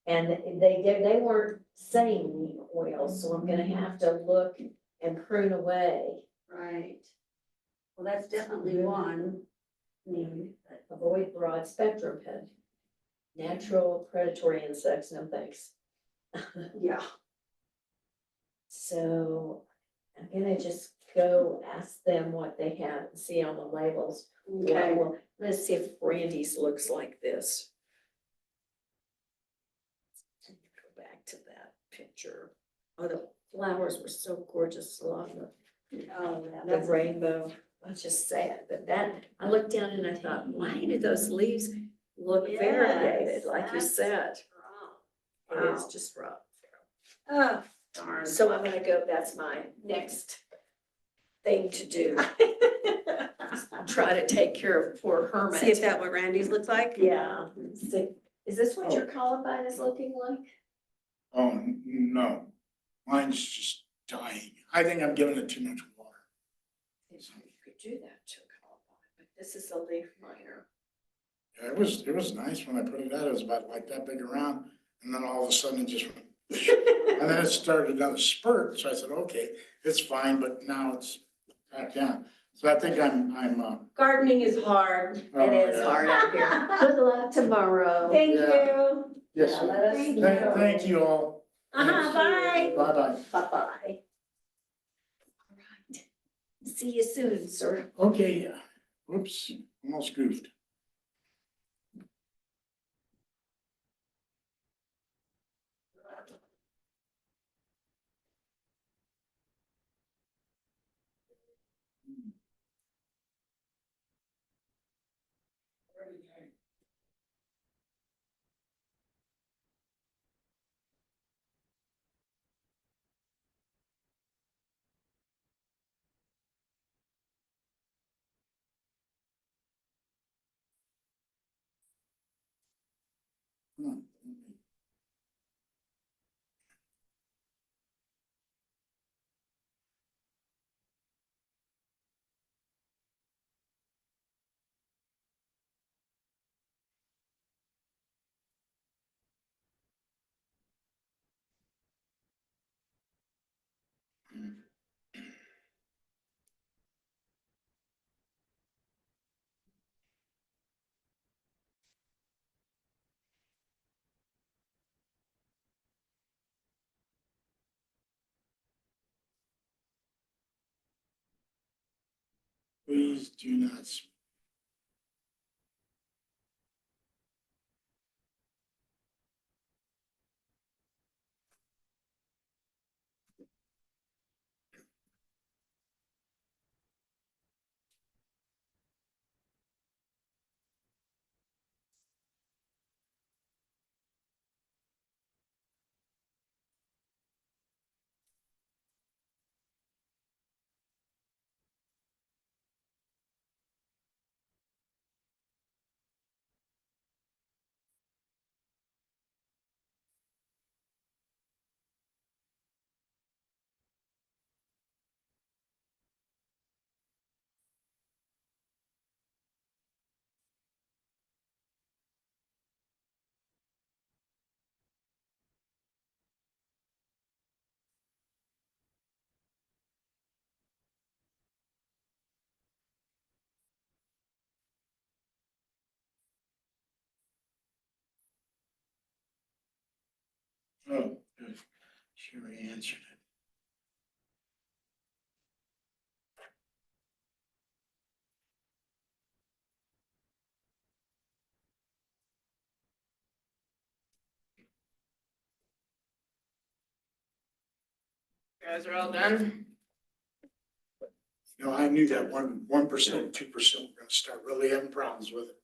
And they weren't saying neem oil, so I'm gonna have to look and prune away. Right. Well, that's definitely one. Avoid broad spectrum pet. Natural predatory insects, no thanks. Yeah. So I'm gonna just go ask them what they have and see on the labels. Okay. Well, let's see if Randy's looks like this. Go back to that picture. Oh, the flowers were so gorgeous along Oh, yeah, the that's rainbow. I was just sad, but that, I looked down and I thought, why do those leaves look Yes, variegated, like you that's said? wrong. It is Wow. just rough. Oh, darn. So I'm gonna go, that's my next thing to do. Try to take care of poor Hermit. See if that what Randy's looks like? Yeah. See, is this what your columbine is looking like? Oh, no, mine's just dying. I think I'm giving it too much water. You could do that to a columbine, but this is a leaf minor. Yeah, it was nice when I put it out, it was about like that big around, and then all of a sudden it just went. And then it started another spurt, so I said, okay, it's fine, but now it's back down. So I think I'm. Gardening is hard. It is hard out here. Good luck tomorrow. Thank Yeah. you. Yes, Yeah, sir. let us Thank know. Thank you all. Uh-huh, bye. Bye-bye. Bye-bye. All right. See you soon, sir. Okay, yeah. Whoops, almost goofed. Hmm. Please do not. Sure, we answered it. You guys are all done? You know, I knew that 1%, 2% were gonna start really having problems with it.